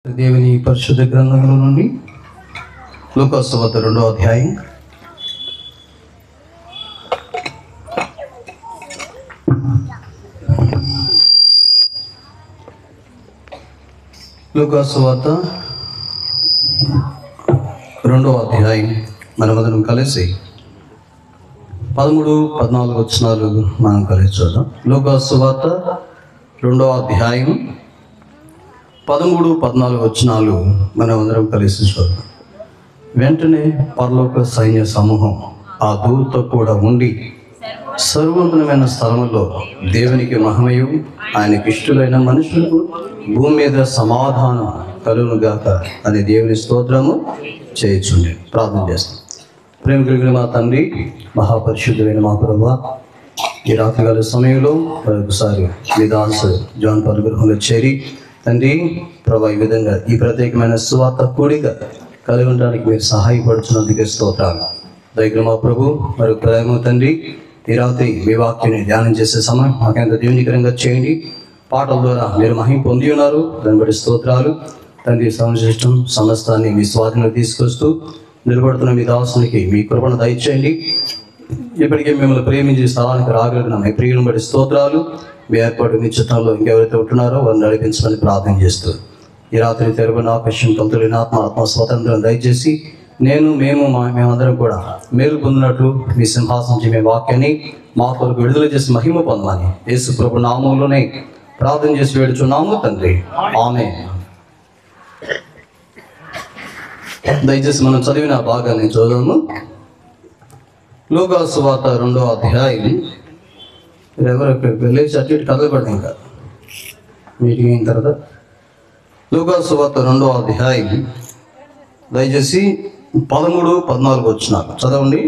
దేవుని పరిశుద్ధ గ్రంథంలో నుండి లూకాసు వార్త 2వ అధ్యాయం లూకాసు వార్త 2వ అధ్యాయం మనమందరం కలిసి 13-14 వచనాలు మనం కలిసి చూద్దాం. లూకాసు వార్త 2వ అధ్యాయం 13-14 వచనాలు మనం అందరం కలిసి చూద్దాం. వెంటనే పరలోక సైన్య సమూహం ఆ దూతతో కూడా ఉండి సర్వోన్నతమైన స్థలములో దేవునికి మహిమయు ఆయనకి ఇష్టలైన మనుషులకు భూమి మీద సమాధానం కలుగునుగాక అని దేవుని స్తోత్రము చేయుచుండి ప్రార్థన చేస్తాం. ప్రేమ కలిగిన మా తండ్రి, మహాపరిశుద్ధులైన మా ప్రభువా, ఈ రాత్రికాల సమయంలో మరొకసారి మీ దాసు జాన్ పాల్ గృహంలో చేరి తండ్రి ప్రభా, ఈ విధంగా ఈ ప్రత్యేకమైన సువార్త కూడిక కలిగి ఉండడానికి మీరు సహాయపడుతున్నందుకే స్తోత్రాలు. దగ్గర మా ప్రభు మరి ప్రేమ తండ్రి, ఈ రాత్రి మీ వాక్యాన్ని ధ్యానం చేసే సమయం మాకెంత దీవెనకరంగా చేయండి. పాటల ద్వారా మీరు మహిమ పొంది ఉన్నారు, దాన్ని బట్టి స్తోత్రాలు తండ్రి. సౌండ్ సిస్టమ్ సమస్తాన్ని మీ స్వాధీనంలో తీసుకొస్తూ నిలబడుతున్న మీ దాసునికి మీ కృపను దయచేయండి. ఇప్పటికే మిమ్మల్ని ప్రేమించి స్థలానికి రాగలిగిన మీ ప్రియులను బట్టి స్తోత్రాలు. మీ ఏర్పాటు మీ చిత్తంలో ఇంకెవరైతే ఉంటున్నారో వారిని నడిపించమని ప్రార్థన చేస్తూ ఈ రాత్రి తెరవని ఆకర్షణ తొలతలిన ఆత్మ స్వతంత్రం దయచేసి మేమందరం కూడా మేలు పొందినట్లు మీ సింహాసనం నుంచి మీ వాక్యాన్ని మా కొరకు విడుదల చేసి మహిమ పొందమని యేసు ప్రభు నామంలోనే ప్రార్థన చేసి వేడుచున్నాము తండ్రి, ఆమేన్. దయచేసి మనం చదివిన భాగాన్ని చూద్దాము. లూకాసు వార్త 2వ అధ్యాయం. ఎవరు వెళ్ళి అటు కదలబడి ఇంకా మీటింగ్ అయిన తర్వాత లూకాసు వార్త 2వ అధ్యాయం దయచేసి 13-14 వచనాలు చదవండి.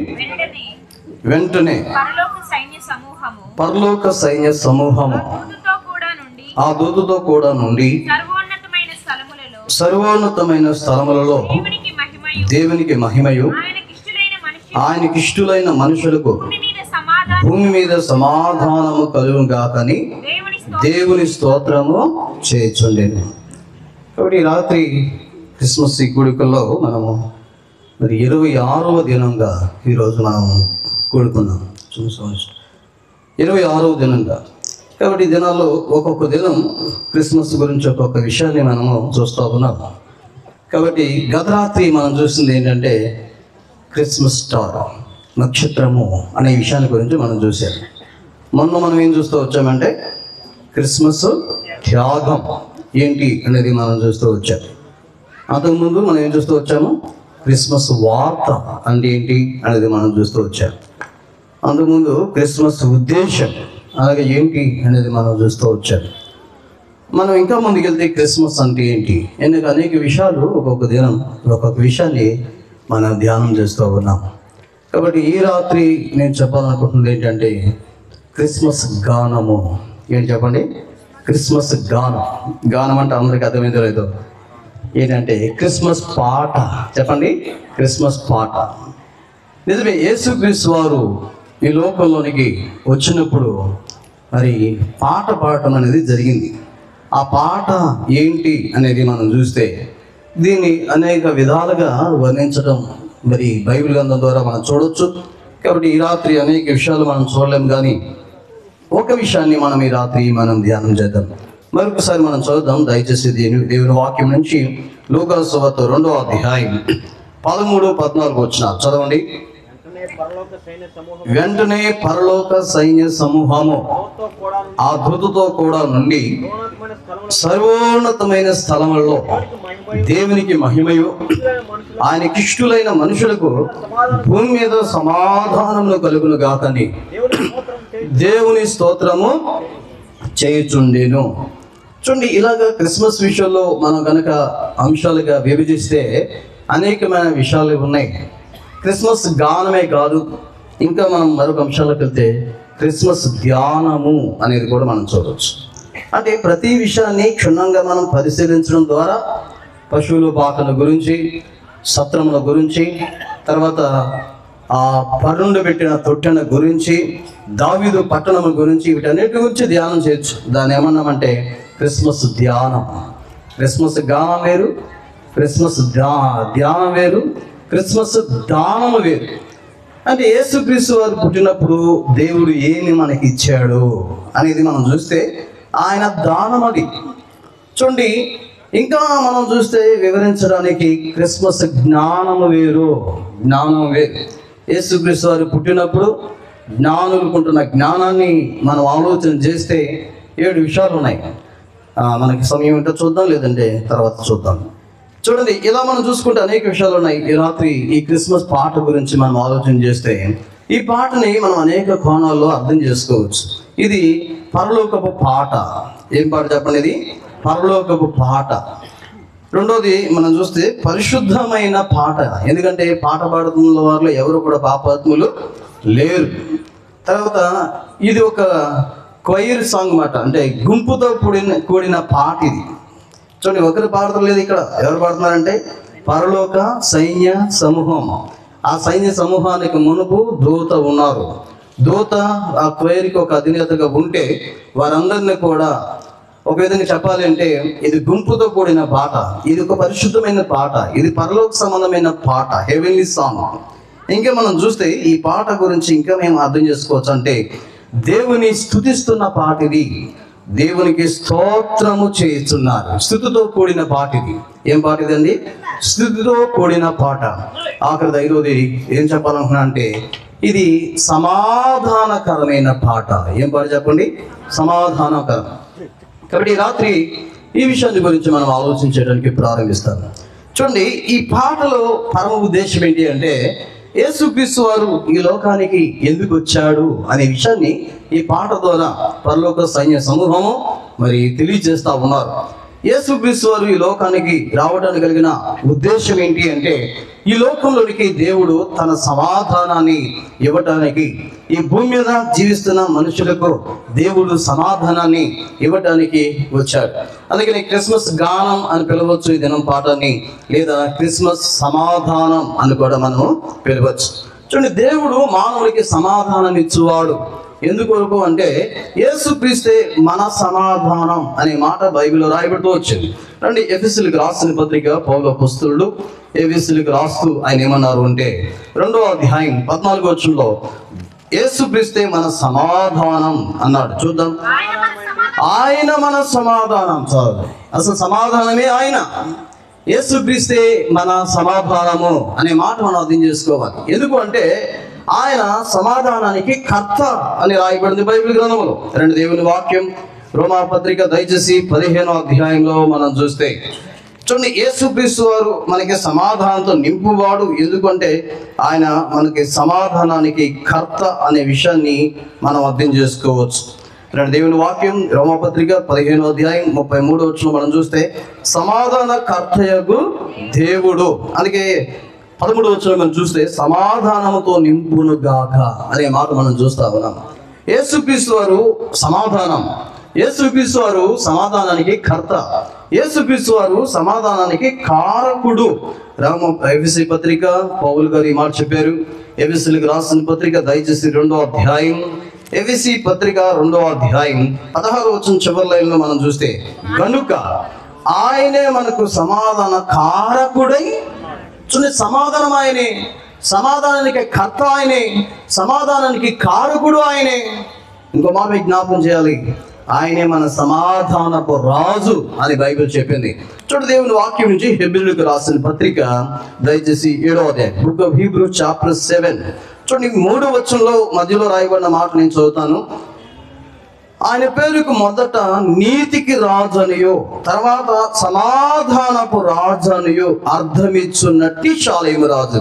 వెంటనే పరలోక సైన్య సమూహము ఆ దూతతో కూడా నుండి సర్వోన్నతమైన స్థలములలో దేవునికి మహిమయు ఆయనకిష్టులైన మనుషులకు భూమి మీద సమాధానము కలుగుగాకని దేవుని స్తోత్రము చేయుచుండెను. కాబట్టి ఈ రాత్రి క్రిస్మస్ ఈ కూడికల్లో మనము మరి 26వ దినంగా ఈరోజు మనం కూడుకున్నాం. 26వ దినంగా. కాబట్టి ఈ దినాల్లో ఒక్కొక్క దినం క్రిస్మస్ గురించి ఒక్కొక్క విషయాన్ని మనము చూస్తూ ఉన్నాం. కాబట్టి గత రాత్రి మనం చూసింది ఏంటంటే క్రిస్మస్ స్టార్, నక్షత్రము అనే విషయాన్ని గురించి మనం చూసాం. మొన్న మనం ఏం చూస్తూ వచ్చామంటే క్రిస్మస్ త్యాగం ఏంటి అనేది మనం చూస్తూ వచ్చాం. అంతకుముందు మనం ఏం చూస్తూ వచ్చాము, క్రిస్మస్ వార్త అంటే ఏంటి అనేది మనం చూస్తూ వచ్చాం. అంతకుముందు క్రిస్మస్ ఉద్దేశం అలాగే ఏంటి అనేది మనం చూస్తూ వచ్చాం. మనం ఇంకా ముందుకెళ్తే క్రిస్మస్ అంటే ఏంటి, ఎందుకు అనేక విషయాలు ఒక్కొక్క దినం ఒక్కొక్క విషయాన్ని మనం ధ్యానం చేస్తూ ఉన్నాం. కాబట్టి ఈ రాత్రి నేను చెప్పాలనుకుంటున్నది ఏంటంటే క్రిస్మస్ గానము. ఏంటి చెప్పండి? క్రిస్మస్ గానం. గానం అంటే అందరికీ అర్థమైందో లేదో, ఏంటంటే క్రిస్మస్ పాట. చెప్పండి, క్రిస్మస్ పాట. నిజమే, యేసుక్రీస్తు వారు ఈ లోకంలోనికి వచ్చినప్పుడు మరి పాట పాడటం అనేది జరిగింది. ఆ పాట ఏంటి అనేది మనం చూస్తే దీన్ని అనేక విధాలుగా వర్ణించడం మరి బైబిల్ గ్రంథం ద్వారా మనం చూడవచ్చు. కాబట్టి ఈ రాత్రి అనేక విషయాలు మనం చూడలేం, కానీ ఒక విషయాన్ని మనం ఈ రాత్రి మనం ధ్యానం చేద్దాం. మరొకసారి మనం చదువుదాం దయచేసి దేవుని వాక్యం నుంచి. లూకాసు వార్త 2వ అధ్యాయం 13-14 వచనాలు చదవండి. వెంటనే పరలోక సైన్య సమూహము ఆ దూతతో కూడా నుండి సర్వోన్నతమైన స్థలములలో దేవునికి మహిమయు ఆయనకిష్టులైన మనుషులకు భూమి మీద సమాధానములు కలుగును గాకని దేవుని స్తోత్రము చేయుచుండెను. చూడండి, ఇలాగా క్రిస్మస్ విషయంలో మనం కనుక అంశాలుగా విభజిస్తే అనేకమైన విషయాలు ఉన్నాయి. క్రిస్మస్ గానమే కాదు, ఇంకా మనం మరొక అంశాలకు వెళ్తే క్రిస్మస్ ధ్యానము అనేది కూడా మనం చూడవచ్చు. అంటే ప్రతి విషయాన్ని క్షుణ్ణంగా మనం పరిశీలించడం ద్వారా పశువుల పాకల గురించి, సత్రముల గురించి, తర్వాత ఆ పరుండు పెట్టిన తొట్టెన గురించి, దావీదు పట్టణం గురించి, వీటన్నిటి గురించి ధ్యానం చేయొచ్చు. దాన్ని ఏమన్నామంటే క్రిస్మస్ ధ్యానం. క్రిస్మస్ గానం వేరు, క్రిస్మస్ ధ్యానం వేరు, క్రిస్మస్ దానం వేరు. అంటే యేసుక్రీస్తు వారు పుట్టినప్పుడు దేవుడు ఏమి మనకి ఇచ్చాడు అనేది మనం చూస్తే ఆయన దానం అది. చూడండి, ఇంకా మనం చూస్తే వివరించడానికి క్రిస్మస్ జ్ఞానం వేరు, జ్ఞానం వేరు. యేసుక్రీస్తు వారు పుట్టినప్పుడు జ్ఞానులుకుంటున్న జ్ఞానాన్ని మనం ఆలోచన చేస్తే 7 విషయాలు ఉన్నాయి. మనకి సమయం ఉంటే చూద్దాం, లేదంటే తర్వాత చూద్దాం. చూడండి, ఇలా మనం చూసుకుంటే అనేక విషయాలు ఉన్నాయి. ఈ రాత్రి ఈ క్రిస్మస్ పాట గురించి మనం ఆలోచన చేస్తే ఈ పాటని మనం అనేక కోణాల్లో అర్థం చేసుకోవచ్చు. ఇది పరలోకపు పాట. ఏం పాట చెప్పండి? ఇది పరలోకపు పాట. రెండోది మనం చూస్తే పరిశుద్ధమైన పాట, ఎందుకంటే పాట పాడుతున్న వారిలో ఎవరు కూడా పాపాత్ములు లేరు. తర్వాత ఇది ఒక క్వైర్ సాంగ్ మాట, అంటే గుంపుతో కూడిన పాట ఇది. చూడండి, ఒకరు పాడటం లేదు ఇక్కడ. ఎవరు పాడుతున్నారంటే పరలోక సైన్య సమూహం. ఆ సైన్య సమూహానికి మునుపు దూత ఉన్నారు. దూత ఆ క్వైర్కి ఒక అధినేతగా ఉంటే వారందరినీ కూడా ఒక విధంగా చెప్పాలి అంటే ఇది గుంపుతో కూడిన పాట. ఇది ఒక పరిశుద్ధమైన పాట, ఇది పరలోక సంబంధమైన పాట, హెవెన్లీ సాంగ్. ఇంకా మనం చూస్తే ఈ పాట గురించి ఇంకా మేము అర్థం చేసుకోవచ్చు అంటే దేవుని స్తుతిస్తున్న పాట ఇది. దేవునికి స్తోత్రము చేస్తున్నారు. స్తుతితో కూడిన పాట ఇది. ఏం పాట ఇదండి? స్తుతితో కూడిన పాట. ఆఖరి 5వది ఏం చెప్పాలనుకున్నా అంటే ఇది సమాధానకరమైన పాట. ఏం పాట చెప్పండి? సమాధానకరం. కాబట్టి ఈ రాత్రి ఈ విషయాన్ని గురించి మనం ఆలోచించడానికి ప్రారంభిస్తాము. చూడండి, ఈ పాటలో పరమ ఉద్దేశం ఏంటి అంటే యేసుక్రీస్తు వారు ఈ లోకానికి ఎందుకు వచ్చాడు అనే విషయాన్ని ఈ పాట ద్వారా పరలోక సైన్య సమూహము మరి తెలియజేస్తా ఉన్నారు. యేసుక్రీస్తు వారు ఈ లోకానికి రావడానికి కలిగిన ఉద్దేశం ఏంటి అంటే ఈ లోకంలోనికి దేవుడు తన సమాధానాన్ని ఇవ్వటానికి, ఈ భూమి మీద జీవిస్తున్న మనుషులకు దేవుడు సమాధానాన్ని ఇవ్వటానికి వచ్చాడు. అందుకని క్రిస్మస్ గానం అని పిలవచ్చు ఈ దినం పాఠాన్ని, లేదా క్రిస్మస్ సమాధానం అని కూడా మనము పిలవచ్చు. చూడండి, దేవుడు మానవుడికి సమాధానం ఇచ్చువాడు. ఎందుకొరకు అంటే యేసుక్రీస్తే మన సమాధానం అనే మాట బైబిల్లో రాయబడుతూ వచ్చింది. రండి, ఎఫెసీయులకు రాసిన పత్రిక పౌలు అపోస్తలుడు ఎఫెసీయులకు రాస్తూ ఆయన ఏమన్నారు అంటే 2వ అధ్యాయం 14వ వచనంలో యేసుక్రీస్తే మన సమాధానం అన్నాడు. చూద్దాం. ఆయన మన సమాధానం. చాలు, అసలు సమాధానమే ఆయన. యేసుక్రీస్తే మన సమాధానము అనే మాట మనం అర్థం చేసుకోవాలి. ఎందుకు అంటే ఆయన సమాధానానికి కర్త అని రాయబడింది బైబిల్ గ్రంథంలో. రెండు దేవుని వాక్యం రోమా పత్రిక దయచేసి 15వ అధ్యాయంలో మనం చూస్తే చూడండి, యేసుక్రీస్తు వారు మనకి సమాధానంతో నింపువాడు. ఎందుకంటే ఆయన మనకి సమాధానానికి కర్త అనే విషయాన్ని మనం అర్థం చేసుకోవచ్చు. రెండు దేవుని వాక్యం రోమా పత్రిక 15వ అధ్యాయం 33వ వచనం మనం చూస్తే సమాధాన కర్తయగు దేవుడు, అందుకే 13వ వచనం మనం చూస్తే సమాధానముతో నింపును గాక అనే మాట మనం చూస్తా ఉన్నాం. యేసుక్రీస్తు వారు సమాధానం, యేసుక్రీస్తు వారు సమాధానానికి కర్త, యేసుక్రీస్తు వారు సమాధానానికి కారకుడు. ఎఫెసీ పత్రిక పౌలు గారు ఈ మాట చెప్పారు. ఎఫెసీయులకు రాసిన పత్రిక దయచేసి 2వ అధ్యాయం, ఎఫెసీ పత్రిక 2వ అధ్యాయం 16వ వచనం చివరి లైన్లో మనం చూస్తే గనుక ఆయనే మనకు సమాధాన కారకుడై, చూడండి, సమాధానం ఆయనే, సమాధానానికి కర్త ఆయనే, సమాధానానికి కారకుడు ఆయనే. ఇంకో మాట జ్ఞాపకం చేయాలి, ఆయనే మన సమాధానపు రాజు అని బైబిల్ చెప్పింది. చూడండి, దేవుని వాక్యం నుంచి హెబ్రీయులకు రాసిన పత్రిక దయచేసి 7వ అధ్యాయం, బుక్ ఆఫ్ హీబ్రూ చాప్టర్ 7 చూడండి, 3వ వచనంలో మధ్యలో రాయబడిన మాట నేను చదువుతాను. ఆయన పేరుకు మొదట నీతికి రాజు అనియో తర్వాత సమాధానపు రాజు అనియో అర్థమిచ్చున్నట్టి షాలేము రాజు.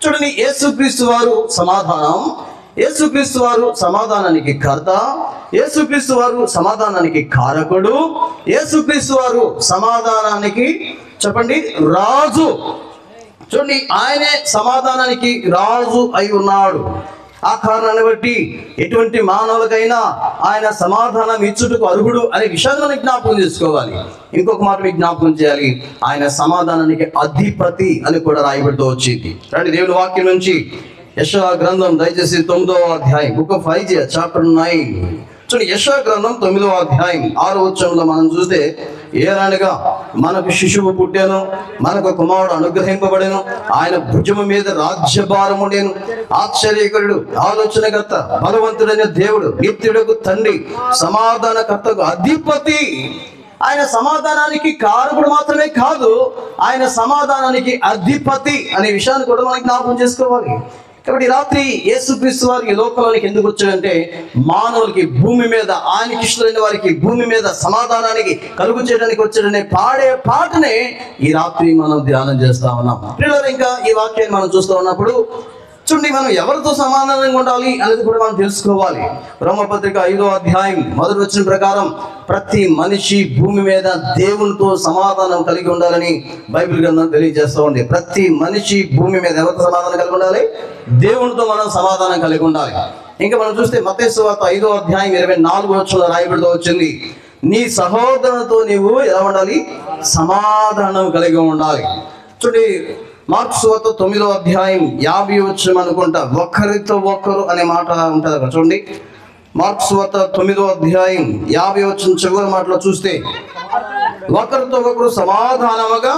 చూడండి, యేసుక్రీస్తు వారు సమాధానం, యేసుక్రీస్తు వారు సమాధానానికి కర్త, యేసుక్రీస్తు వారు సమాధానానికి కారకుడు, యేసుక్రీస్తు వారు సమాధానానికి చెప్పండి రాజు. చూడండి, ఆయనే సమాధానానికి రాజు అయి ఉన్నాడు. ఆ కారణాన్ని బట్టి ఎటువంటి మానవులకైనా ఆయన సమాధానం ఇచ్చుటకు అర్హుడు అనే విషయాన్ని మనం జ్ఞాపకం చేసుకోవాలి. ఇంకొక మాట మీకు జ్ఞాపకం చేయాలి, ఆయన సమాధానానికి అధిపతి అని కూడా రాయబడుతూ వచ్చింది. రండి దేవుని వాక్యం నుంచి యెషయా గ్రంథం దయచేసి 9వ అధ్యాయం, బుక్ ఆఫ్ ఐజియా చాప్టర్ 9 చూడండి యెషయా గ్రంథం 9వ అధ్యాయం 6వ వచనంలో మనం చూస్తే, ఏలనగా మనకు శిశువు పుట్టాను, మనకు కుమారుడు అనుగ్రహింపబడెను, ఆయన భుజము మీద రాజ్యభారము నేను, ఆశ్చర్యకరుడు, ఆలోచనకర్త, బలవంతుడైన దేవుడు, నిత్యుడకు తండ్రి, సమాధానకర్తకు అధిపతి. ఆయన సమాధానానికి కారకుడు మాత్రమే కాదు, ఆయన సమాధానానికి అధిపతి అనే విషయాన్ని కూడా మనం జ్ఞాపకం చేసుకోవాలి. కాబట్టి రాత్రి యేసుక్రీస్తు వారు ఈ లోకంలోనికి ఎందుకు వచ్చాడంటే, మానవులకి భూమి మీద, ఆయనకి ఇష్టమైన వారికి భూమి మీద సమాధానానికి కలుగు చేయడానికి వచ్చాడనే పాడే పాటనే ఈ రాత్రి మనం ధ్యానం చేస్తా ఉన్నాం. పిల్లలు, ఇంకా ఈ వాక్యాన్ని మనం చూస్తూ ఉన్నప్పుడు చూడండి, మనం ఎవరితో సమాధానంగా ఉండాలి అనేది కూడా మనం తెలుసుకోవాలి. రోమపత్రిక 5వ అధ్యాయం 1వ వచనం ప్రకారం ప్రతి మనిషి భూమి మీద దేవునితో సమాధానం కలిగి ఉండాలని బైబిల్ గ్రంథం తెలియజేస్తూ ఉంది. ప్రతి మనిషి భూమి మీద ఎవరితో సమాధానం కలిగి ఉండాలి? దేవునితో మనం సమాధానం కలిగి ఉండాలి. ఇంకా మనం చూస్తే మత్తయి సువార్త 5వ అధ్యాయం 24వ వచనంలో రాయబడుతూ వచ్చింది, నీ సహోదరునితో నీవు ఎలా ఉండాలి? సమాధానం కలిగి ఉండాలి. చూడండి, మార్కు సువార్త 9వ అధ్యాయం 50వ వచనం అనుకుంటా, ఒకరితో ఒకరు అనే మాట ఉంటుంది అక్కడ. చూడండి, మార్కు సువార్త 9వ అధ్యాయం 50వ వచనం చివరి మాటలో చూస్తే, ఒకరితో ఒకరు సమాధానముగా.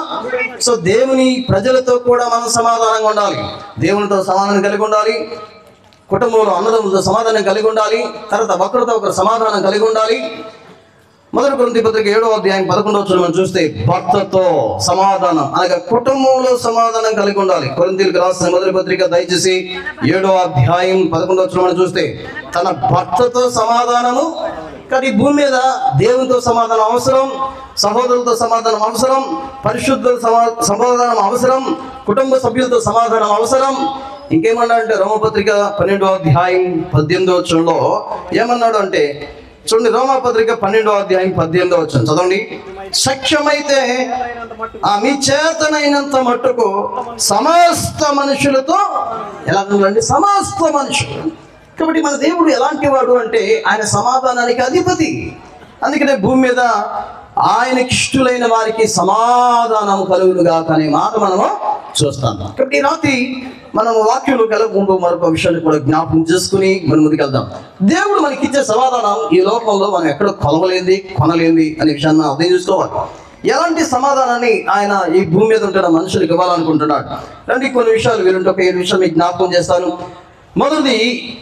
సో దేవుని ప్రజలతో కూడా మనం సమాధానంగా ఉండాలి, దేవునితో సమాధానం కలిగి ఉండాలి, కుటుంబంలో అన్నదమ్ములతో సమాధానం కలిగి ఉండాలి, తర్వాత ఒకరితో ఒకరు సమాధానం కలిగి ఉండాలి. మొదటి కొరింథీ పత్రిక 7వ అధ్యాయం 11వ వచనం మనం చూస్తే, భర్తతో సమాధానం అనగా కుటుంబంలో సమాధానం కలిగి ఉండాలి. కొరింథీయులకు రాసిన మొదటి పత్రిక దయచేసి 7వ అధ్యాయం 11వ వచనం మనం చూస్తే, తన భర్తతో సమాధానము. కానీ భూమి మీద దేవునితో సమాధానం అవసరం, సహోదరులతో సమాధానం అవసరం, పరిశుద్ధుల సమాధానం అవసరం, కుటుంబ సభ్యులతో సమాధానం అవసరం. ఇంకేమన్నాడంటే రోమపత్రిక 12వ అధ్యాయం 18వ వచనంలో ఏమన్నాడు అంటే, చూడండి, రోమపత్రిక 12వ అధ్యాయం 18వ వచనం చదవండి. శక్యమైతే మీ చేతనైనంత మట్టుకు సమస్త మనుషులతో ఎలా ఉండండి? సమస్త మనుషులు. కాబట్టి మన దేవుడు ఎలాంటి వాడు అంటే, ఆయన సమాధానానికి అధిపతి. అందుకనే భూమి మీద ఆయనకి ఇష్టలైన వారికి సమాధానం కలుగునుగా అనే మాట మనము చూస్తాం. కాబట్టి రాత్రి మనము వాక్యంలో కలుగుకుంటూ మరొక విషయాన్ని కూడా జ్ఞాపకం చేసుకుని మనం ముందుకెళ్దాం. దేవుడు మనకి ఇచ్చే సమాధానం ఈ లోకంలో మనం ఎక్కడ కొలవలేంది, కొనలేంది అనే విషయాన్ని మనం అర్థం చేసుకోవాలి. ఎలాంటి సమాధానాన్ని ఆయన ఈ భూమి మీద ఉంటున్న మనుషులకు ఇవ్వాలనుకుంటున్నాడు. రండి, కొన్ని విషయాలు వీరుంటే ఒక 7 విషయాలు మీకు జ్ఞాపకం చేస్తాను. మొదటిది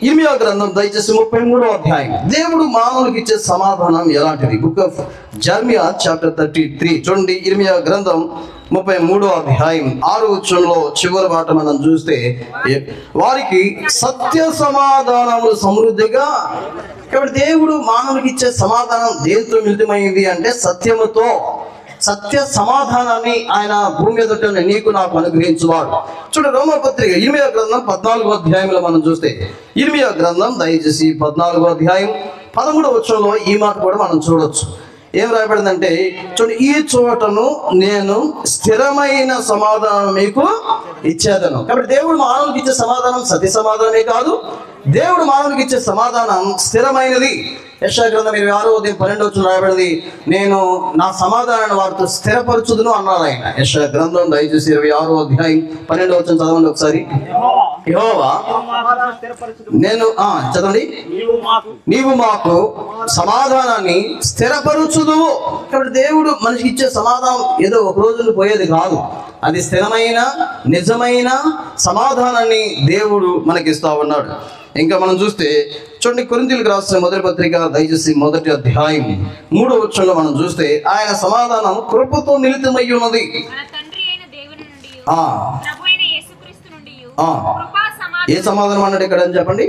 ఇర్మియా గ్రంథం దయచేసి 33వ అధ్యాయం. దేవుడు మానవులకు ఇచ్చే సమాధానం ఎలాంటిది? Book of Jeremiah chapter 33. చూడండి, ఇర్మియా గ్రంథం 33వ అధ్యాయం 6వ వచనంలో చివరి మాట మనం చూస్తే, వారికి సత్య సమాధానములు సమృద్ధిగా. కాబట్టి దేవుడు మానవునికి ఇచ్చే సమాధానం దేంతో మిళితమైంది అంటే సత్యముతో. సత్య సమాధానాన్ని ఆయన భూమి మీద నీకు నాకు అనుగ్రహించువాడు. చూడండి, రోమపత్రిక ఇర్మియా గ్రంథం 14వ అధ్యాయంలో మనం చూస్తే, ఇర్మియా గ్రంథం దయచేసి 14వ అధ్యాయం 13వ వచనంలో ఈ మాట కూడా మనం చూడొచ్చు. ఏం రాయబడిందంటే, చూడండి, ఈ చోటను నేను స్థిరమైన సమాధానం మీకు ఇచ్చేదను. కాబట్టి దేవుడు మానవునికి ఇచ్చే సమాధానం సత్య సమాధానమే కాదు, దేవుడు మానవునికి ఇచ్చే సమాధానం స్థిరమైనది. యెషయా గ్రంథం 26వ అధ్యాయం 12వ వచనం రాయబడింది, నేను నా సమాధానాన్ని వారితో స్థిరపరచుదును అన్నారు ఆయన. యెషయా గ్రంథం దయచేసి 26వ అధ్యాయం 12వ వచనం చదవండి ఒకసారి. యెహోవా నేను చదవండి, నీవు మాకు సమాధానాన్ని స్థిరపరచుదువు. కాబట్టి దేవుడు మనిషికి ఇచ్చే సమాధానం ఏదో ఒక రోజున పోయేది కాదు, అది స్థిరమైన నిజమైన సమాధానాన్ని దేవుడు మనకి ఇస్తా ఉన్నాడు. ఇంకా మనం చూస్తే చూడండి, కొరింథీయులకు రాసిన మొదటి పత్రిక దయచేసి 1వ అధ్యాయం 3వ వచనంలో మనం చూస్తే, ఆయన సమాధానం కృపతో మిళితమై ఉన్నది. ఏ సమాధానం అన్నాడు ఇక్కడ అని చెప్పండి?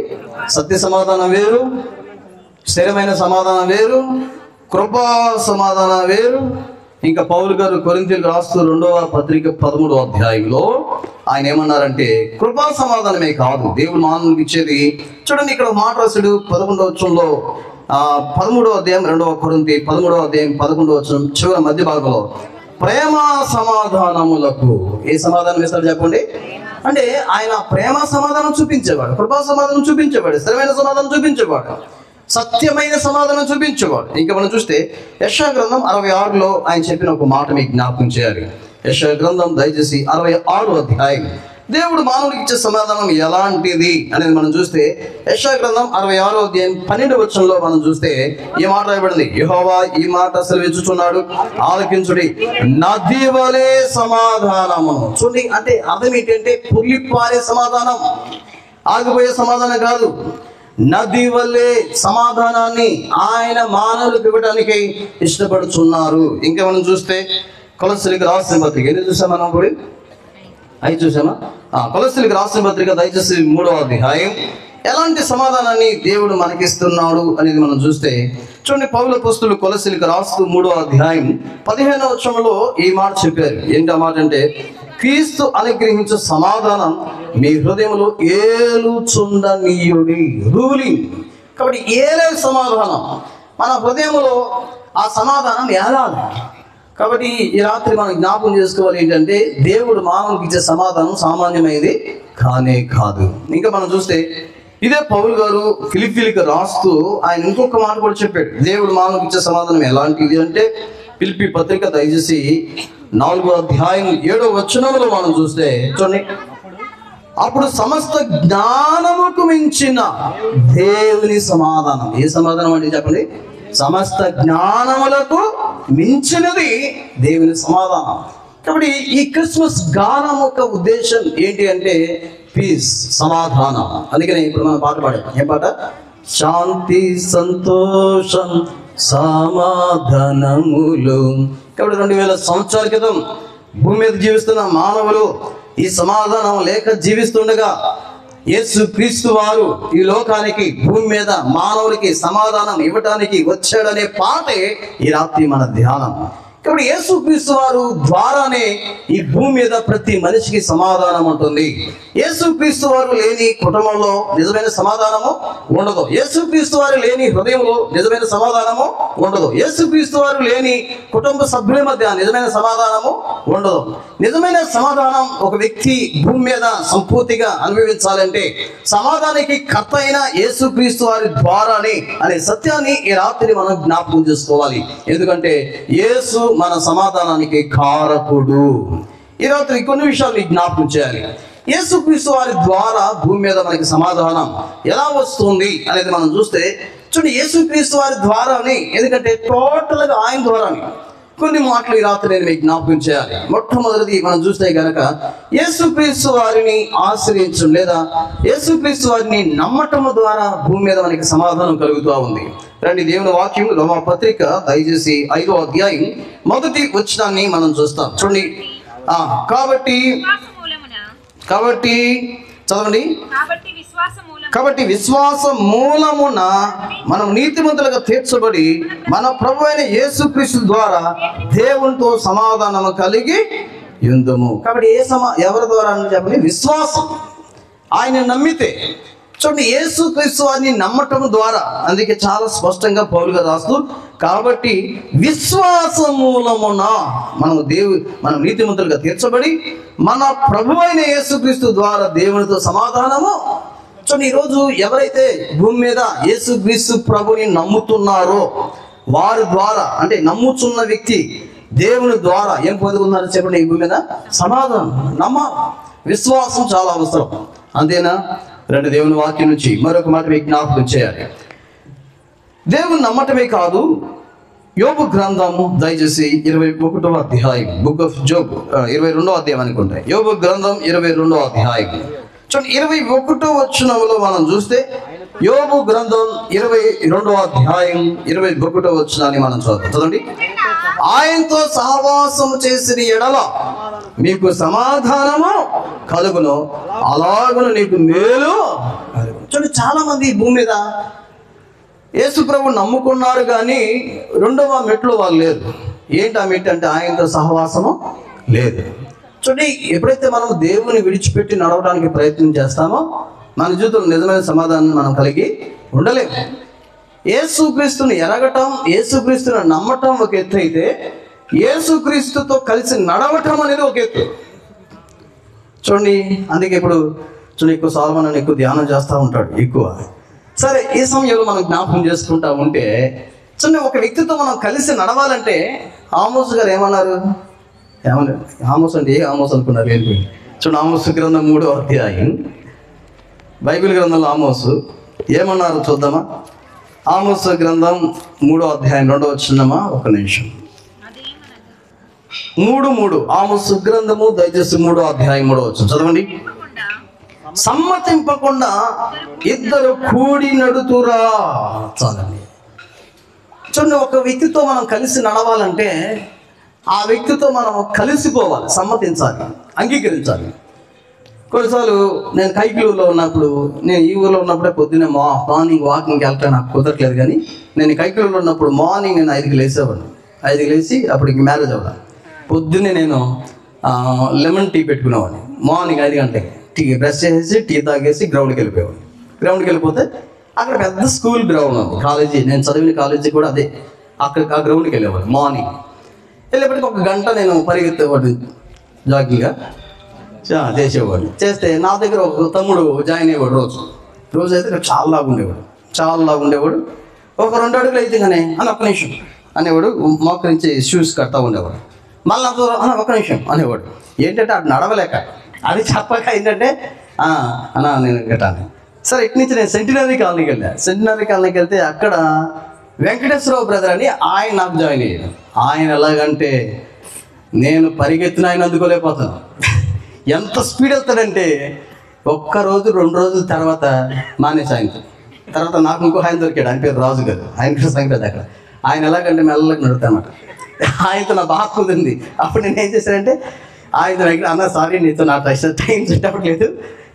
సత్య సమాధానం వేరు, స్థిరమైన సమాధానం వేరు, కృపా సమాధానం వేరు. ఇంకా పౌలు గారు కొరింథీయులకు రాస్తూ 2వ పత్రిక 13వ అధ్యాయంలో ఆయన ఏమన్నారంటే, కృపా సమాధానమే కాదు దేవుడు మానవునికి ఇచ్చేది. చూడండి, ఇక్కడ మాట రాసుడు 11వ వచనంలో 13వ అధ్యాయం 2వ కొరింథీ 13వ అధ్యాయం 11వ వచనం చివరి మధ్య భాగంలో ప్రేమ సమాధానములకు. ఏ సమాధానం ఇస్తాడు చెప్పండి? అంటే ఆయన ప్రేమ సమాధానం చూపించేవాడు, కృపా సమాధానం చూపించేవాడు, స్థిరమైన సమాధానం చూపించేవాడు, సత్యమైన సమాధానం చూపించేవాడు. ఇంకా మనం చూస్తే యెషయా గ్రంథం 66లో ఆయన చెప్పిన ఒక మాట మీకు జ్ఞాపకం చేయాలి. యెషయా గ్రంథం దయచేసి 66వ అధ్యాయం దేవుడు మానవుడికి ఇచ్చే సమాధానం ఎలాంటిది అనేది మనం చూస్తే యెషయా గ్రంథం 66వ అధ్యాయం 12వ వచనంలో మనం చూస్తే ఈ మాట రాయబడింది. యెహోవా ఈ మాట సెలవిచ్చుచున్నాడు, ఆలకించుడి, నది వలె సమాధానమును. చూడండి, అంటే అర్థం ఏంటంటే పొర్లిపారే సమాధానం, ఆగిపోయే సమాధానం కాదు. నది వల్లే సమాధానాన్ని ఆయన మానవులకు ఇవ్వడానికి ఇష్టపడుతున్నారు. ఇంకా మనం చూస్తే కొలస్సీలకు రాసిన పత్రిక ఎన్ని చూసాం మనం ఇప్పుడు? 5 చూసామా? కొలస్సీలకు రాసిన పత్రిక దయచేసి 3వ అధ్యాయం ఎలాంటి సమాధానాన్ని దేవుడు మనకిస్తున్నాడు అనేది మనం చూస్తే చూడండి, పౌలు అపోస్తలులు కొలస్సీలకు రాస్తూ 3వ అధ్యాయం 15వ వచనంలో ఈ మాట చెప్పారు. ఏంటి ఆ మాట అంటే, క్రీస్తు అనుగ్రహించే సమాధానం మీ హృదయంలో ఏలుచుండనీయుడి, రూలింగ్. కాబట్టి ఏలే సమాధానం మన హృదయంలో, ఆ సమాధానం ఏలాలి. కాబట్టి ఈ రాత్రి మనం జ్ఞాపకం చేసుకోవాలి ఏంటంటే, దేవుడు మానవునికి ఇచ్చే సమాధానం సామాన్యమైనది కానే కాదు. ఇంకా మనం చూస్తే ఇదే పౌలు గారు ఫిలిప్పీలకు రాస్తూ ఆయన ఇంకొక మాట కూడా చెప్పాడు. దేవుడు మానవునికి ఇచ్చే సమాధానం ఎలాంటిది అంటే, ఫిలిప్పీ పత్రిక దయచేసి 4వ అధ్యాయం 7వ వచనంలో మనం చూస్తే చూడండి, అప్పుడు సమస్త జ్ఞానముకు మించిన దేవుని సమాధానం. ఏ సమాధానం అంటే చెప్పండి? సమస్త జ్ఞానములకు మించినది దేవుని సమాధానం. కాబట్టి ఈ క్రిస్మస్ గానం యొక్క ఉద్దేశం ఏంటి అంటే పీస్, సమాధానం. అందుకనే ఇప్పుడు మనం పాట పాడాం. ఏం పాట? శాంతి సంతోషం సమాధానములు. కాబట్టి 2000 సంవత్సరాల క్రితం భూమి మీద జీవిస్తున్న మానవులు ఈ సమాధానం లేక జీవిస్తుండగా యేసు క్రీస్తు వారు ఈ లోకానికి, భూమి మీద మానవుడికి సమాధానం ఇవ్వటానికి వచ్చాడనే పాటే ఈ రాత్రి మన ధ్యానం. కాబట్టి యేసు క్రీస్తు వారు ద్వారానే ఈ భూమి మీద ప్రతి మనిషికి సమాధానం ఉంటుంది. యేసు క్రీస్తు వారు లేని కుటుంబంలో నిజమైన సమాధానము ఉండదు. యేసు క్రీస్తు వారు లేని హృదయంలో నిజమైన సమాధానము ఉండదు. యేసు క్రీస్తు వారు లేని కుటుంబ సభ్యుల మధ్య నిజమైన సమాధానము ఉండదు. నిజమైన సమాధానం ఒక వ్యక్తి భూమి మీద సంపూర్తిగా అనుభవించాలంటే సమాధానానికి కర్త అయిన యేసు క్రీస్తు వారి ద్వారానే అనే సత్యాన్ని ఈ రాత్రి మనం జ్ఞాపకం చేసుకోవాలి. ఎందుకంటే యేసు మన సమాధానానికి కారకుడు. ఈ రాత్రి కొన్ని విషయాలు జ్ఞాపకం చేయాలి. యేసుక్రీస్తు వారి ద్వారా భూమి మీద మనకి సమాధానం ఎలా వస్తుంది అనేది మనం చూస్తే చూడండి, యేసుక్రీస్తు వారి ద్వారానే. ఎందుకంటే టోటల్గా ఆయన ద్వారానే. కొన్ని మాటలు ఈ రాత్రి నేను మీకు జ్ఞాపకం చేయాలి. మొట్టమొదటిది మనం చూస్తే కనుక యేసుక్రీస్తు వారిని ఆశ్రయించడం లేదా యేసుక్రీస్తు వారిని నమ్మటం ద్వారా భూమి మీద మనకి సమాధానం కలుగుతూ ఉంది. రండి, దేవుని వాక్యం రోమా పత్రిక దయచేసి 5వ అధ్యాయం 1వ వచనాన్ని మనం చూస్తాం. చూడండి, కాబట్టి చదవండి. కాబట్టి విశ్వాస మూలమున మనం నీతిమంతులుగా తీర్చబడి మన ప్రభు అయిన యేసుక్రీస్తు ద్వారా దేవునితో సమాధానము కలిగి యుందుము. కాబట్టి ఎవరి ద్వారా అని చెప్పండి? విశ్వాసం. ఆయన నమ్మితే చూడండి, యేసుక్రీస్తు వారిని నమ్మటం ద్వారా. అందుకే చాలా స్పష్టంగా పౌలుగా రాస్తూ, కాబట్టి విశ్వాస మూలమున మనం నీతిమంతులుగా తీర్చబడి మన ప్రభు అయిన యేసుక్రీస్తు ద్వారా దేవునితో సమాధానము. చూడండి, ఈరోజు ఎవరైతే భూమి మీద యేసుక్రీస్తు ప్రభుని నమ్ముతున్నారో వారి ద్వారా, అంటే నమ్ముతున్న వ్యక్తి దేవుని ద్వారా ఏం పొందుకున్నారో చెప్పండి? ఈ భూమి మీద సమాధానం. విశ్వాసం చాలా అవసరం. అంతేనా? రెండు, దేవుని వాక్యం నుంచి మరొక మాట జ్ఞాపకం చేయాలి. దేవుని నమ్మటమే కాదు, యోబు గ్రంథము దయచేసి 21వ అధ్యాయం, బుక్ ఆఫ్ జోబ్ 22వ అధ్యాయం అనుకుంటాయి. యోబు గ్రంథం 22వ అధ్యాయం చూడండి, 21వ వచనంలో మనం చూస్తే యోబు గ్రంథం 22వ అధ్యాయం 21వ వచనాన్ని మనం చదవండి. ఆయనతో సహవాసము చేసిన ఎడల మీకు సమాధానము కలుగును, అలాగను నీకు మేలు కలుగును. చూడండి, చాలా మంది భూమి మీద యేసు ప్రభు నమ్ముకున్నారు కానీ రెండవ మెట్లు వాళ్ళు లేదు. ఏంటి ఆ మెట్టు అంటే ఆయనతో సహవాసము లేదు. చూడండి, ఎప్పుడైతే మనం దేవుని విడిచిపెట్టి నడవడానికి ప్రయత్నం చేస్తామో మన జీవితంలో నిజమైన సమాధానం మనం కలిగి ఉండలేము. యేసుక్రీస్తుని ఎరగటం, యేసుక్రీస్తుని నమ్మటం ఒక ఎత్తు అయితే, యేసుక్రీస్తుతో కలిసి నడవటం అనేది ఒక ఎత్తు. చూడండి, అందుకే ఇప్పుడు చూడండి, ఎక్కువ సొలొమోను ఎక్కువ ధ్యానం చేస్తూ ఉంటాడు ఎక్కువ. సరే, ఈ సమయంలో మనం జ్ఞాపకం చేసుకుంటా ఉంటే చూడండి, ఒక వ్యక్తితో మనం కలిసి నడవాలంటే ఆమోస్ గారు ఏమన్నారు? ఆమోస్ అంటే ఏ ఆమోస్ అనుకున్నారు? చూడండి, ఆమోసు గ్రంథం 3వ అధ్యాయం. బైబిల్ గ్రంథంలో ఆమోసు ఏమన్నారు చూద్దామా? ఆమోసు గ్రంథం 3వ అధ్యాయం 2వ వచనమా? ఒక నిమిషం. 3:3 ఆమోసు గ్రంథము దయచేసి 3వ అధ్యాయం 3వ వచనం చదవండి. సమ్మతింపకుండా ఇద్దరు కూడి నడుతురా. చాలండి. చూడండి, ఒక వ్యక్తితో మనం కలిసి నడవాలంటే ఆ వ్యక్తితో మనం కలిసిపోవాలి, సమ్మతించాలి, అంగీకరించాలి. కొన్నిసార్లు నేను కైకిలూరులో ఉన్నప్పుడు, నేను ఈ ఊళ్ళో ఉన్నప్పుడే పొద్దున్నే మార్నింగ్ వాకింగ్కి వెళ్తే నాకు కుదరట్లేదు, కానీ నేను కైకిలూరులో ఉన్నప్పుడు మార్నింగ్ నేను 5కి లేసేవాడిని. 5కి లేచి అప్పుడు ఇంక మ్యారేజ్ అవ్వాలి. పొద్దున్నే నేను లెమన్ టీ పెట్టుకునేవాడిని. మార్నింగ్ 5 గంటలకి టీ బ్రష్ చేసేసి టీ తాగేసి గ్రౌండ్కి వెళ్ళిపోయేవాడిని. గ్రౌండ్కి వెళ్ళిపోతే అక్కడ పెద్ద స్కూల్ గ్రౌండ్ ఉంది, కాలేజీ, నేను చదివిన కాలేజీ కూడా అదే. అక్కడ ఆ గ్రౌండ్కి వెళ్ళేవాడిని. మార్నింగ్ వెళ్ళేప్పటికి 1 గంట నేను పరిగెత్తేవాడిని, జాగింగ్గా చేసేవాడిని. చేస్తే నా దగ్గర ఒక తమ్ముడు జాయిన్ అయ్యేవాడు. రోజు అయితే చాలా లాగా ఉండేవాడు. ఒక 2 అడుగులు అయితే కానీ అని ఒక్క నిమిషం అనేవాడు. మోకరించి షూస్ కడతా ఉండేవాడు. మళ్ళీ నాతో ఒక్క నిమిషం అనేవాడు. ఏంటంటే అటు నడవలేక, అది చెప్పక ఏంటంటే అన్నా నేను గట్టాను. సరే, ఇటు నుంచి నేను సెంటినరీ కాలనీకి వెళ్ళాను. సెంటినరీ కాలనీకి వెళ్తే అక్కడ వెంకటేశ్వరరావు బ్రదర్ అని ఆయన నాకు జాయిన్ అయ్యాడు. ఆయన ఎలాగంటే నేను పరిగెత్తిన ఆయన అందుకోలేకపోతాను. ఎంత స్పీడ్ వెళ్తాడంటే 1 రోజు 2 రోజుల తర్వాత మానేసి ఆయనతో. తర్వాత నాకు ఇంకో ఆయన దొరికాడు, ఆయన పేరు రాజు గారు. ఆయన కూడా సంగతి అక్కడ. ఆయన ఎలాగంటే మెల్లగా నడుతానమాట. ఆయనతో నా బాగా కుదిరింది. అప్పుడు నేను ఏం చేశానంటే ఆయన దగ్గర, అన్న సారీ నీతో నా టైం సెట్ అవ్వట్లేదు,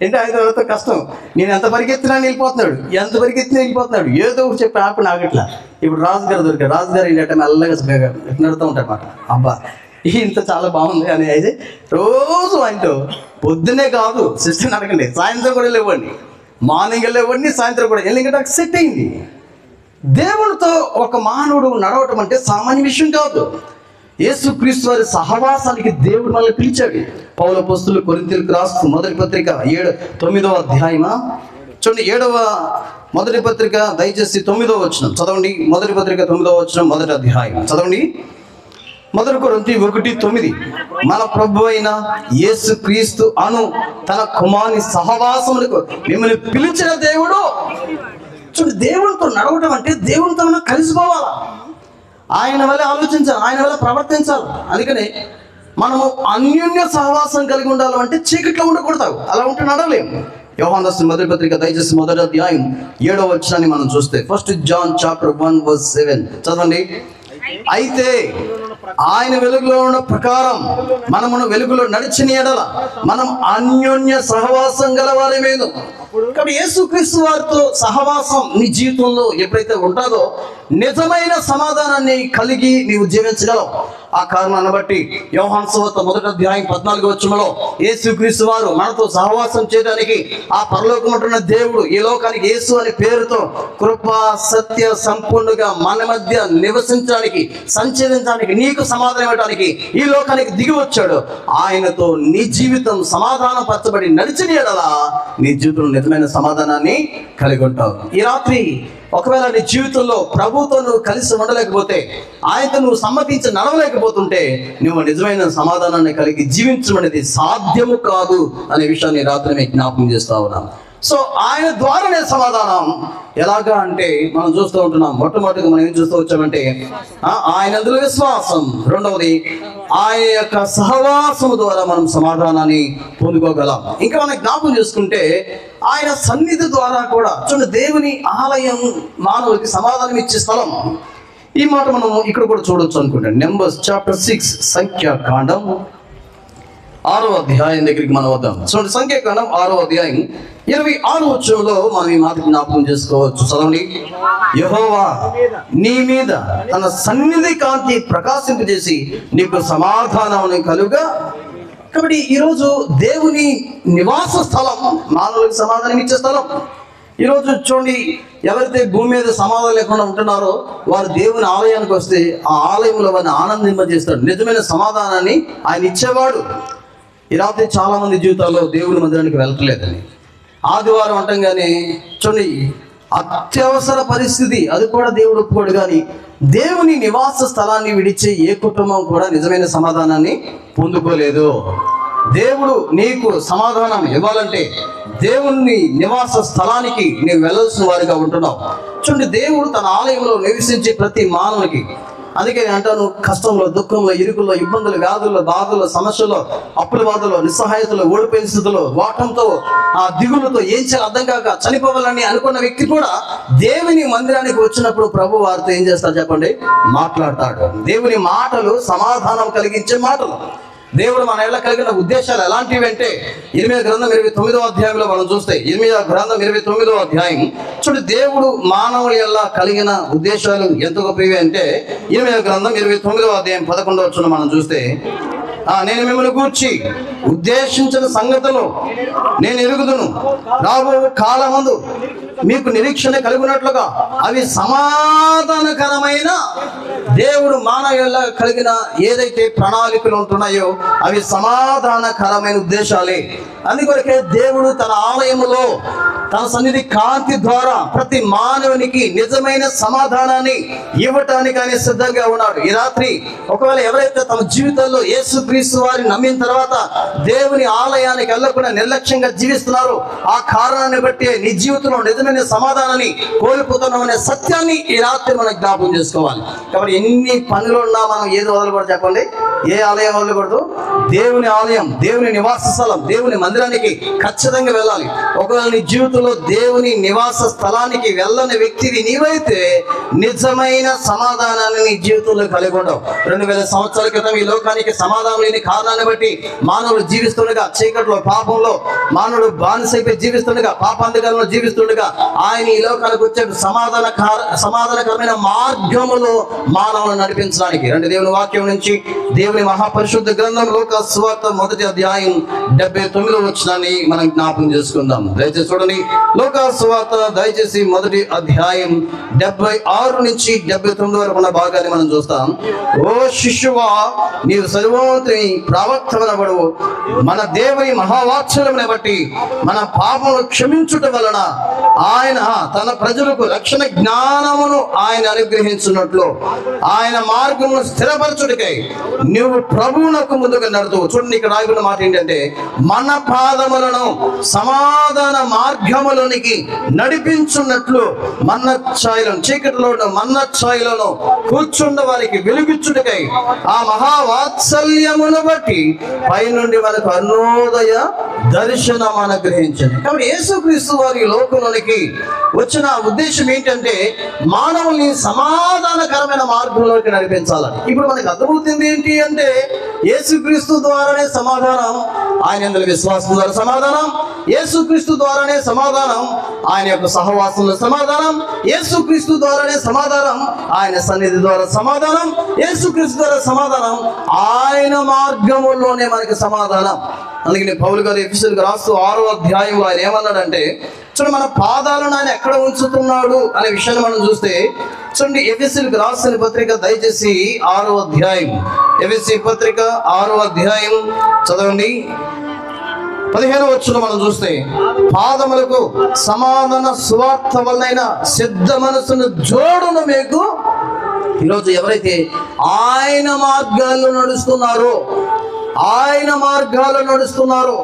అంటే ఆయన కష్టం. నేను ఎంత పరిగెత్తినా వెళ్ళిపోతున్నాడు, ఏదో ఒకటి చెప్పి ఆపి నాగట్లా. ఇప్పుడు రాజు గారు దొరికాడు. రాజు గారు ఏంటంటే మెల్లగా నడుతూ ఉంటాడు అన్నమాట. అబ్బా ఇంత చాలా బాగుంది అని అయితే రోజు ఆయనతో పొద్దునే కాదు సిస్టర్ అడగండి, సాయంత్రం కూడా వెళ్ళేవాడిని. మార్నింగ్ వెళ్ళేవాడిని, సాయంత్రం కూడా. ఎందుకంటే నాకు సెట్ అయింది. దేవునితో ఒక మానవుడు నడవటం అంటే సామాన్య విషయం కాదు. యేసుక్రీస్తు వారి సహవాసానికి దేవుడు మనల్ని పిలిచాడు. పౌలు అపోస్తలులు కొరింథీయులకు రాస్తూ మొదటి పత్రిక 9వ అధ్యాయమా చూడండి, 7వ మొదటి పత్రిక దయచేసి 9వ వచనం చదవండి. మొదటి పత్రిక 9వ వచనం, మొదటి అధ్యాయం చదవండి. 1 కొరింథీ 1:9 మన ప్రభు అయిన యేసుక్రీస్తు అను తన కుమారుని సహవాసములకు మిమ్మల్ని పిలిచిన దేవుడు. చూడండి, దేవునితో నడవటం అంటే దేవునితో మనం కలిసిపోవాలా, ఆయన వల్ల ఆలోచించాలి, ఆయన వల్ల ప్రవర్తించాలి. అందుకనే మనము అన్యోన్య సహవాసం కలిగి ఉండాలంటే చీకట్లో ఉండకూడదు. అలా ఉంటే నడవలేము. యోహాను రాసిన మొదటి పత్రిక దయచేసి మొదటి అధ్యాయం 7వ వచనాన్ని మనం చూస్తే 1 జాన్ చాప్టర్ 1:7 చదవండి. అయితే ఆయన వెలుగులో ఉన్న ప్రకారం మనమును వెలుగులో నడిచిన ఎడల మనం అన్యోన్య సహవాసం గలవారమేను. కాబట్టి యేసుక్రీస్తు వారితో సహవాసం నీ జీవితంలో ఎప్పుడైతే ఉంటుందో నిజమైన సమాధానాన్ని కలిగి నీవు జీవించగలవు. ఆ కారణాన్ని బట్టి యోహాను సువార్త 1వ అధ్యాయం 14వ వచనంలో యేసుక్రీస్తు వారు మనతో సహవాసం చేయడానికి ఆ పరలోకం ఉంటున్న దేవుడు ఈ లోకానికి యేసు అనే పేరుతో కృప సత్య సంపూర్ణంగా మన మధ్య నివసించడానికి, సంచరించడానికి, నీకు సమాధానం ఇవ్వడానికి ఈ లోకానికి దిగి వచ్చాడు. ఆయనతో నీ జీవితం సమాధానం పరచబడి నడిచిన ఎడల నీ జీవితంలో నిజమైన సమాధానాన్ని కలిగి ఉంటావు. ఈ రాత్రి ఒకవేళ నీ జీవితంలో ప్రభుతో నువ్వు కలిసి ఉండలేకపోతే, ఆయనతో నువ్వు సమ్మతించి నడవలేకపోతుంటే నువ్వు నిజమైన సమాధానాన్ని కలిగి జీవించడం అనేది సాధ్యము కాదు అనే విషయాన్ని రాత్రి నేను జ్ఞాపకం చేస్తా ఉన్నాను. సో ఆయన ద్వారానే సమాధానం. ఎలాగా అంటే మనం చూస్తూ ఉంటున్నాం, మొట్టమొదటిగా మనం ఏం చూస్తూ వచ్చామంటే ఆయన అందులో విశ్వాసం, రెండవది ఆయన యొక్క సహవాసము ద్వారా మనం సమాధానాన్ని పొందుకోగలం. ఇంకా మనం జ్ఞాపకం చేసుకుంటే ఆయన సన్నిధి ద్వారా కూడా చూడండి, దేవుని ఆలయం మానవుడికి సమాధానం ఇచ్చే స్థలం. ఈ మాట మనం ఇక్కడ కూడా చూడొచ్చు అనుకుంటాం. నెంబర్స్ చాప్టర్ 6 సంఖ్యాకాండం 6వ అధ్యాయం దగ్గరికి మనం వద్దాం. చూడండి, సంఖ్యాకాండం 6వ అధ్యాయం 26వ వచనంలో మనం ఈ మాట జ్ఞాపకం చేసుకోవచ్చు. చదవండి. యెహోవా నీ మీద తన సన్నిధి కాంతి ప్రకాశింపజేసి నీకు సమాధానం కలుగా. కాబట్టి ఈరోజు దేవుని నివాస స్థలం మానవులకు సమాధానం ఇచ్చే స్థలం. ఈరోజు చూడండి, ఎవరైతే భూమి మీద సమాధానం లేకుండా ఉంటున్నారో వారు దేవుని ఆలయానికి వస్తే ఆ ఆలయంలో వారిని ఆనందింపజేస్తాడు. నిజమైన సమాధానాన్ని ఆయన ఇచ్చేవాడు. ఈ రాత్రి చాలా మంది జీవితాల్లో దేవుని మందిరానికి వెళ్ళట్లేదని, ఆదివారం అంటంగానే చూడండి అత్యవసర పరిస్థితి, అది కూడా దేవుడు ఒప్పుకోడు. కానీ దేవుని నివాస స్థలాన్ని విడిచే ఏ కుటుంబం కూడా నిజమైన సమాధానాన్ని పొందుకోలేదు. దేవుడు నీకు సమాధానం ఇవ్వాలంటే దేవుని నివాస స్థలానికి నీవు వెళ్ళాల్సిన వారిగా ఉంటున్నావు. చూడండి, దేవుడు తన ఆలయంలో నివసించే ప్రతి మానవునికి, అందుకే నేను అంటాను, కష్టంలో, దుఃఖంలో, ఇరుకుల్లో, ఇబ్బందులు, వ్యాధుల్లో, బాధల్లో, సమస్యల్లో, అప్పుల బాధలో, నిస్సహాయతలో, ఓడిపోయిన స్థితిలో, వాటంతో, ఆ దిగులతో, ఏం చేయాలి అర్థం కాక చనిపోవాలని అనుకున్న వ్యక్తి కూడా దేవుని మందిరానికి వచ్చినప్పుడు ప్రభు వారితో ఏం చేస్తారు చెప్పండి? మాట్లాడతాడు. దేవుని మాటలు సమాధానం కలిగించే మాటలు. దేవుడు మన ఎళ్ళ కలిగిన ఉద్దేశాలు ఎలాంటివి అంటే, ఇర్మీయా గ్రంథం 29వ అధ్యాయంలో మనం చూస్తే, ఇర్మీయా గ్రంథం 29వ అధ్యాయం చూడండి, దేవుడు మానవుల ఎల్ల కలిగిన ఉద్దేశాలు ఎంత గొప్పవి అంటే, ఇర్మీయా గ్రంథం 29వ అధ్యాయం 11వ వచనం మనం చూస్తే, నేను మిమ్మల్ని గూర్చి ఉద్దేశించిన సంగతులు నేను ఎరుగుదును, రాబో కాలమందు మీకు నిరీక్షణ కలుగునట్లుగా అవి సమాధానకరమైన, దేవుడు మానవుల కలిగిన ఏదైతే ప్రణాళికలు ఉంటున్నాయో అవి సమాధానకరమైన ఉద్దేశాలే. అందుకొరకే దేవుడు తన ఆలయములో తన సన్నిధి కాంతి ద్వారా ప్రతి మానవునికి నిజమైన సమాధానాన్ని ఇవ్వటానికి ఆయన సిద్ధంగా ఉన్నాడు. ఈ రాత్రి ఒకవేళ ఎవరైతే తమ జీవితంలో యేసుక్రీస్తు వారిని నమ్మిన తర్వాత దేవుని ఆలయానికి వెళ్ళకుండా నిర్లక్ష్యంగా జీవిస్తున్నారో, ఆ కారణాన్ని బట్టి నీ జీవితంలో నిజమైన సమాధానాన్ని కోల్పోతున్నాం అనే సత్యాన్ని ఈ రాత్రి మనం జ్ఞాపకం చేసుకోవాలి. కాబట్టి ఎన్ని పనులు ఉన్నా మనం ఏది వదలకూడదు చెప్పండి? ఏ ఆలయం వదలకూడదు? దేవుని ఆలయం, దేవుని నివాస స్థలం, దేవుని మందిరానికి ఖచ్చితంగా వెళ్ళాలి. ఒకవేళ నీ జీవితంలో దేవుని నివాస స్థలానికి వెళ్ళని వ్యక్తివి నీవైతే నిజమైన సమాధానాన్ని నీ జీవితంలో కలిగి ఉండవు. 2000 సంవత్సరాల క్రితం ఈ లోకానికి సమాధానం లేని కారణాన్ని బట్టి మానవుడు జీవిస్తుండగా, చీకట్లో, పాపంలో మానవుడు బానిసైపోయి జీవిస్తుండగా, పాపాంధకారంలో జీవిస్తుండగా ఆయన ఈ లోకానికి వచ్చాడు సమాధానకరమైన మార్గములో మానవులను నడిపించడానికి. దేవుని వాక్యం నుంచి దేవుని మహాపరిశుద్ధ గ్రంథం లోక సువార్త 1వ అధ్యాయం 79వ వచనాన్ని మనం జ్ఞాపకం చేసుకుందాం. దయచేసి చూడండి, లోక సువార్త దయచేసి 1వ అధ్యాయం 76 నుంచి 79 వరకు ఉన్న భాగాన్ని మనం చూస్తాం. ఓ శిష్యువా, నీవు సర్వోన్నతుని ప్రవక్తవనబడు, మన దేవుని మహావాత్సల్యమును బట్టి మన పాపమును క్షమించుట వలన ఆయన తన ప్రజలకు రక్షణ జ్ఞానమును ఆయన అనుగ్రహించున్నట్లు ఆయన మార్గమును స్థిరపరచుటకై నువ్వు ప్రభువునకు ముందుగా నడుతూ. చూడండి, ఇక్కడ రాయబడిన మాట ఏంటంటే, మన పాదములను సమాధాన మార్గములోనికి నడిపించున్నట్లు మన్నఛాయలను, చీకటిలో మన్నఛాయలను కూర్చున్న వారికి వెలుగిచ్చుటకై ఆ మహావాత్సల్యమును బట్టి పైనుండి మనకు అరుణోదయ దర్శనం అనుగ్రహించింది. కాబట్టి యేసుక్రీస్తు వారి లోకంలోనికి వచ్చిన ఉద్దేశం ఏంటంటే, మానవుల్ని సమాధానకరమైన మార్గంలోకి నడిపించాలని. ఇప్పుడు మనకు అర్థమవుతుంది ఏంటి అంటే, యేసుక్రీస్తు ద్వారానే సమాధానం, ఆయన యందు విశ్వాసం ద్వారా సమాధానం, యేసుక్రీస్తు ద్వారానే సమాధానం, ఆయన యొక్క సహవాసంలో సమాధానం, యేసుక్రీస్తు ద్వారానే సమాధానం, ఆయన సన్నిధి ద్వారా సమాధానం, యేసుక్రీస్తు ద్వారా సమాధానం, ఆయన మార్గములోనే మనకి సమాధానం. అందుకని పౌలు గారు ఎఫెసీయులకు రాస్తూ 6వ అధ్యాయంలో ఆయన ఏమన్నాడంటే, చూడండి, మన పాదాలను ఆయన ఎక్కడ ఉంచుతున్నాడు అనే విషయాన్ని మనం చూస్తే, చూడండి, ఎఫెసీయులకు రాసిన పత్రిక దయచేసి 6వ అధ్యాయం, ఎఫెసీ పత్రిక 6వ అధ్యాయం చదవండి. 15వ వచనం మనం చూస్తే, పాదములకు సమాధాన సువార్త వలన సిద్ధ మనసును జోడును మీకు. ఈరోజు ఎవరైతే ఆయన మార్గాల్లో నడుస్తున్నారో, ఆయన మార్గాల్లో నడుస్తున్నారో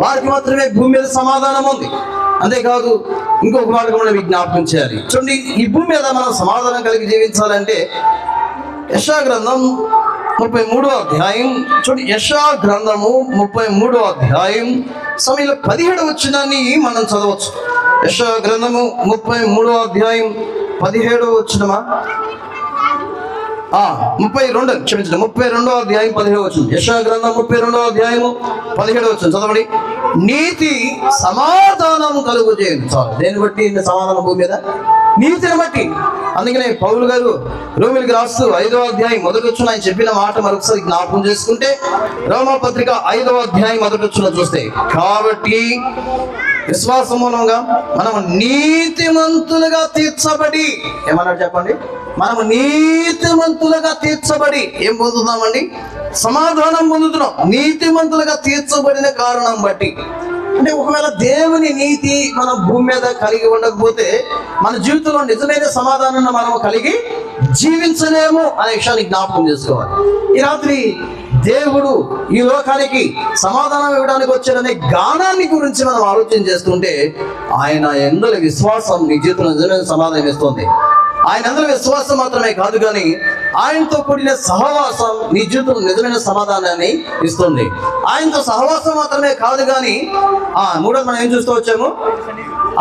వారికి మాత్రమే భూమి మీద సమాధానం ఉంది. అంతేకాదు, ఇంకొక మార్గం కూడా విజ్ఞాపనం చేయాలి. చూడండి, ఈ భూమి మీద మనం సమాధానం కలిగి జీవించాలంటే యెషయా గ్రంథం 33వ అధ్యాయం చూడండి, యెషయా గ్రంథము 33వ అధ్యాయం సమయంలో 17వ వచనాన్ని మనం చదవచ్చు. యెషయా గ్రంథము 33వ అధ్యాయం 17వ వచనమా? 32వ అధ్యాయం 17వ వచనం. యెషయా గ్రంథం 32వ అధ్యాయము 17వ వచనం చదవండి. నీతి సమాధానం కలుగు చేయండి. చాలు. దేన్ని బట్టి సమాధానం భూమి మీద? నీతిని బట్టి. అందుకనే పౌలు గారు రోమీయులకు రాస్తూ 5వ అధ్యాయం 1వ వచనం ఆయన చెప్పిన మాట మరొకసారి జ్ఞాపకం చేసుకుంటే, రోమా పత్రిక 5వ అధ్యాయం 1వ వచనం చూస్తే, కాబట్టి విశ్వాసం మూలంగా మనము నీతిమంతులుగా తీర్చబడి, ఏమన్నాడు చెప్పండి? మనము నీతిమంతులుగా తీర్చబడి ఏం పొందుతున్నామండి? సమాధానం పొందుతున్నాం. నీతిమంతులుగా తీర్చబడిన కారణం బట్టి. అంటే ఒకవేళ దేవుని నీతి మన భూమి మీద కలిగి ఉండకపోతే మన జీవితంలో నిజమైన సమాధానాన్ని మనం కలిగి జీవించలేము అనే విషయాన్ని జ్ఞాపకం చేసుకోవాలి. ఈ రాత్రి దేవుడు ఈ లోకానికి సమాధానం ఇవ్వడానికి వచ్చాడనే గానాన్ని గురించి మనం ఆలోచన చేస్తుంటే ఆయన ఎందులో విశ్వాసం నీ జీవితంలో నిజమైన సమాధానం ఇస్తుంది. ఆయన అందరి విశ్వాసం మాత్రమే కాదు కానీ ఆయనతో కూడిన సహవాసం నీ జీవితంలో నిజమైన సమాధానాన్ని ఇస్తుంది. ఆయనతో సహవాసం మాత్రమే కాదు కానీ మూడోది మనం ఏం చూస్తూ వచ్చాము,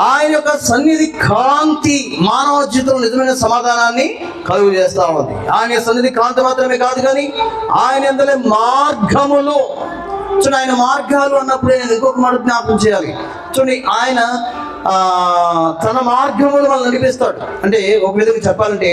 ఆయన యొక్క సన్నిధి కాంతి మానవ జీవితంలో నిజమైన సమాధానాన్ని కలుగు చేస్తా ఉంది. ఆయన సన్నిధి కాంతి మాత్రమే కాదు కానీ ఆయన అందులో మార్గములు చూడండి. ఆయన మార్గాలు అన్నప్పుడు నేను ఇంకొక మాట జ్ఞాపకం చేయాలి. చూడండి, ఆయన తన మార్గములు మనం నడిపిస్తాడు. అంటే ఒక విధంగా చెప్పాలంటే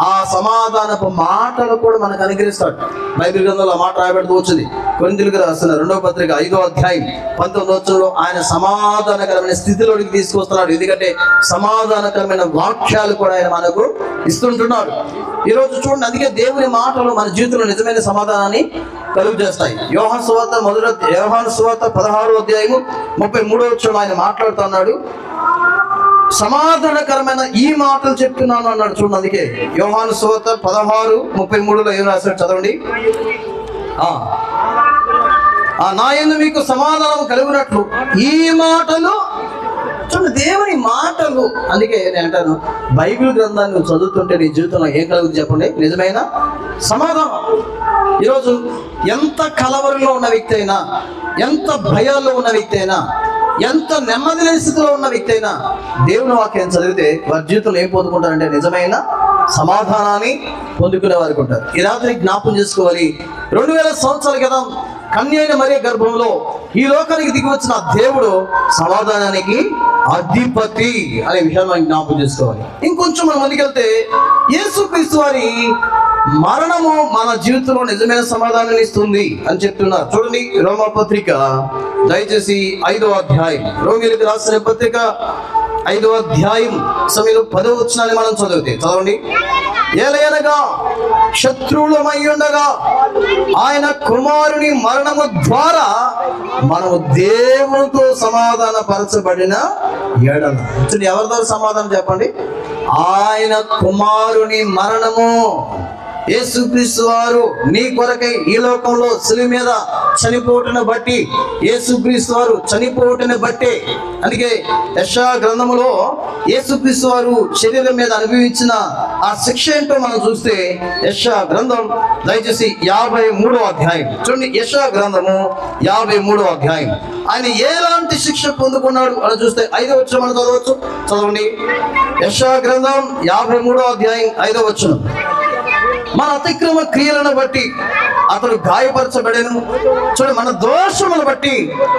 ఆ సమాధానపు మాటలు కూడా మనకు అనుగ్రహిస్తాడు. బైబిల్ గ్రంథంలో ఆ మాట రాయబడుతూ వచ్చింది. కొరింథీయులకు రాసిన 2వ పత్రిక 5వ అధ్యాయం 19వ వచనంలో ఆయన సమాధానకరమైన స్థితిలోకి తీసుకొస్తున్నాడు. ఎందుకంటే సమాధానకరమైన వాక్యాలు కూడా ఆయన మనకు ఇస్తుంటున్నాడు. ఈరోజు చూడండి, అందుకే దేవుని మాటలు మన జీవితంలో నిజమైన సమాధానాన్ని కలుగు చేస్తాయి. యోహాను సువార్త 16వ అధ్యాయము 33వ వచనంలో ఆయన మాట్లాడుతున్నాడు. సమాధానకరమైన ఈ మాటలు చెప్తున్నాను అన్నాడు. చూడండి, అందుకే యోహాను సువార్త 16:33లో ఏం రాశాడు చదవండి. నా యందు మీకు సమాధానం కలుగునట్లు ఈ మాటలు. చూడండి, దేవుని మాటలు. అందుకే నేను అంటాను, బైబిల్ గ్రంథాన్ని చదువుతుంటే నీ జీవితంలో ఏం కలుగుతుంది చెప్పండి? నిజమైన సమాధానం. ఈరోజు ఎంత కలవరంలో ఉన్న వ్యక్తి అయినా, ఎంత భయాల్లో ఉన్న వ్యక్తి అయినా, ఎంత నెమ్మది లేని స్థితిలో ఉన్న వ్యక్తి అయినా దేవుని వాక్యం చదివితే వారి జీవితంలో ఏం పొందుకుంటారంటే నిజమైన సమాధానాన్ని పొందుకునే వారికి ఉంటారు. ఈ రాత్రి జ్ఞాపకం చేసుకోవాలి, 2000 సంవత్సరాల క్రితం కన్య అయిన మరియ గర్భంలో ఈ లోకానికి దిగి వచ్చిన దేవుడు సమాధానానికి అధిపతి అనే విషయాన్ని మనం జ్ఞాపకం చేసుకోవాలి. ఇంకొంచెం మనం ముందుకెళ్తే యేసుక్రీస్తు వారి మరణము మన జీవితంలో నిజమైన సమాధానాన్ని ఇస్తుంది అని చెప్తున్నారు. చూడండి, రోమా పత్రిక దయచేసి 5వ అధ్యాయం, రోమీయులకు రాసిన పత్రిక 5వ అధ్యాయం సమయంలో 10వ వచనాన్ని మనం చదవండి. ఏలయనగా శత్రువులమై ఉండగా ఆయన కుమారుని మరణము ద్వారా మనము దేవునితో సమాధాన పరచబడిన ఎడల. ఎవరి ద్వారా సమాధానం చెప్పండి? ఆయన కుమారుని మరణము. యేసుక్రీస్తు వారు నీ కొరకై ఈ లోకంలో శిలువ మీద చనిపోవటను బట్టి, యేసుక్రీస్తు వారు చనిపోవటను బట్టే, అందుకే యెషయా గ్రంథములో యేసుక్రీస్తు వారు శరీరం మీద అనుభవించిన ఆ శిక్ష ఏంటో మనం చూస్తే యెషయా గ్రంథం దయచేసి 53వ అధ్యాయం చూడండి. యెషయా గ్రంథము 53వ అధ్యాయం. ఆయన ఎలాంటి శిక్ష పొందుకున్నాడు అని చూస్తే 5వ వచనం మనం చదవండి. యెషయా గ్రంథం 53వ అధ్యాయం 5వ వచనం. మన అతిక్రమ క్రియలను బట్టి అతడు గాయపరచబడెను. చూడండి, మన దోషములను బట్టి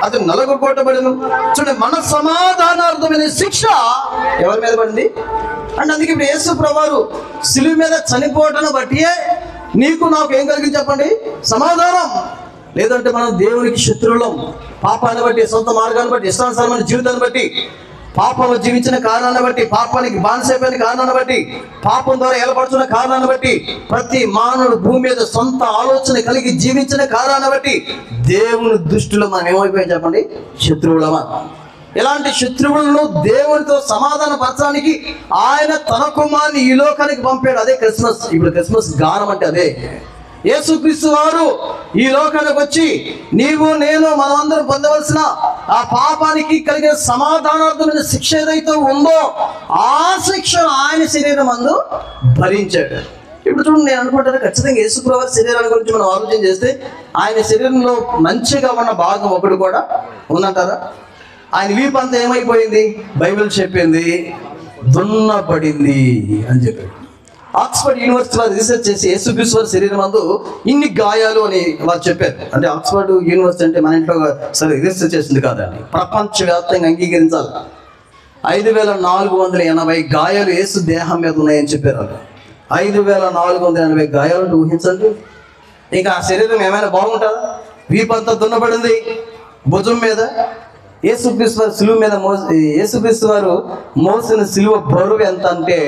అతను నలగొట్టబడెను. చూడండి, మన సమాధానార్థమైన శిక్ష ఎవరి మీద పడింది అంటే అందుకే ఇప్పుడు యేసు ప్రభువు శిలువ మీద చనిపోవటాన్ని బట్టి నీకు నాకు ఏం కలిగింది చెప్పండి? సమాధానం. లేదంటే మనం దేవునికి శత్రువులం. పాపాన్ని బట్టి, సొంత మార్గాన్ని బట్టి, ఇష్టానుసారమైన జీవితాన్ని బట్టి, పాపంలో జీవించిన కారణాన్ని బట్టి, పాపానికి బానిసైపోయిన కారణాన్ని బట్టి, పాపం ద్వారా ఏర్పడుతున్న కారణాన్ని బట్టి, ప్రతి మానవుడు భూమి మీద సొంత ఆలోచన కలిగి జీవించిన కారణాన్ని బట్టి దేవుని దృష్టిలో మనం ఏమైపోయాం చెప్పండి? శత్రువులమా. ఇలాంటి శత్రువులను దేవునితో సమాధాన పరచడానికి ఆయన తన కుమారుని ఈ లోకానికి పంపాడు. అదే క్రిస్మస్. ఇప్పుడు క్రిస్మస్ గానం అంటే అదే. యేసుక్రీస్తు వారు ఈ లోకానికి వచ్చి నీవు నేను మనమందరం పొందవలసిన ఆ పాపానికి కలిగే సమాధానార్థమైన శిక్ష ఏదైతే ఉందో ఆ శిక్ష ఆయన శరీరం అందు భరించాడు. ఇప్పుడు చూడండి, నేను అనుకుంటాను ఖచ్చితంగా యేసుప్రభు వారి శరీరాన్ని గురించి మనం ఆలోచన చేస్తే ఆయన శరీరంలో మంచిగా ఉన్న భాగం ఒకటి కూడా ఉందంటారా? ఆయన వీపు అంతా ఏమైపోయింది? బైబిల్ చెప్పింది దున్నపడింది అని చెప్పాడు. ఆక్స్ఫర్డ్ యూనివర్సిటీ వారు రీసెర్చ్ చేసి యేసుక్రీస్తు వారి శరీరం అందు ఇన్ని గాయాలు అని వారు చెప్పారు. అంటే ఆక్స్ఫర్డ్ యూనివర్సిటీ అంటే మన ఇంట్లో సరే రీసెర్చ్ చేసింది కాదండి, ప్రపంచవ్యాప్తంగా అంగీకరించాలి. 5480 గాయాలు యేసు దేహం మీద ఉన్నాయని చెప్పారు. 5480 గాయాలు అంటే ఊహించండి. ఇంకా ఆ శరీరం ఏమైనా బాగుంటుందా? వీపంతా దున్నపడింది, భుజం మీద యేసుక్రీస్తు వారు సిలువ మీద యేసుక్రీస్తు వారు మోసిన సిలువ బరువు ఎంత అంటే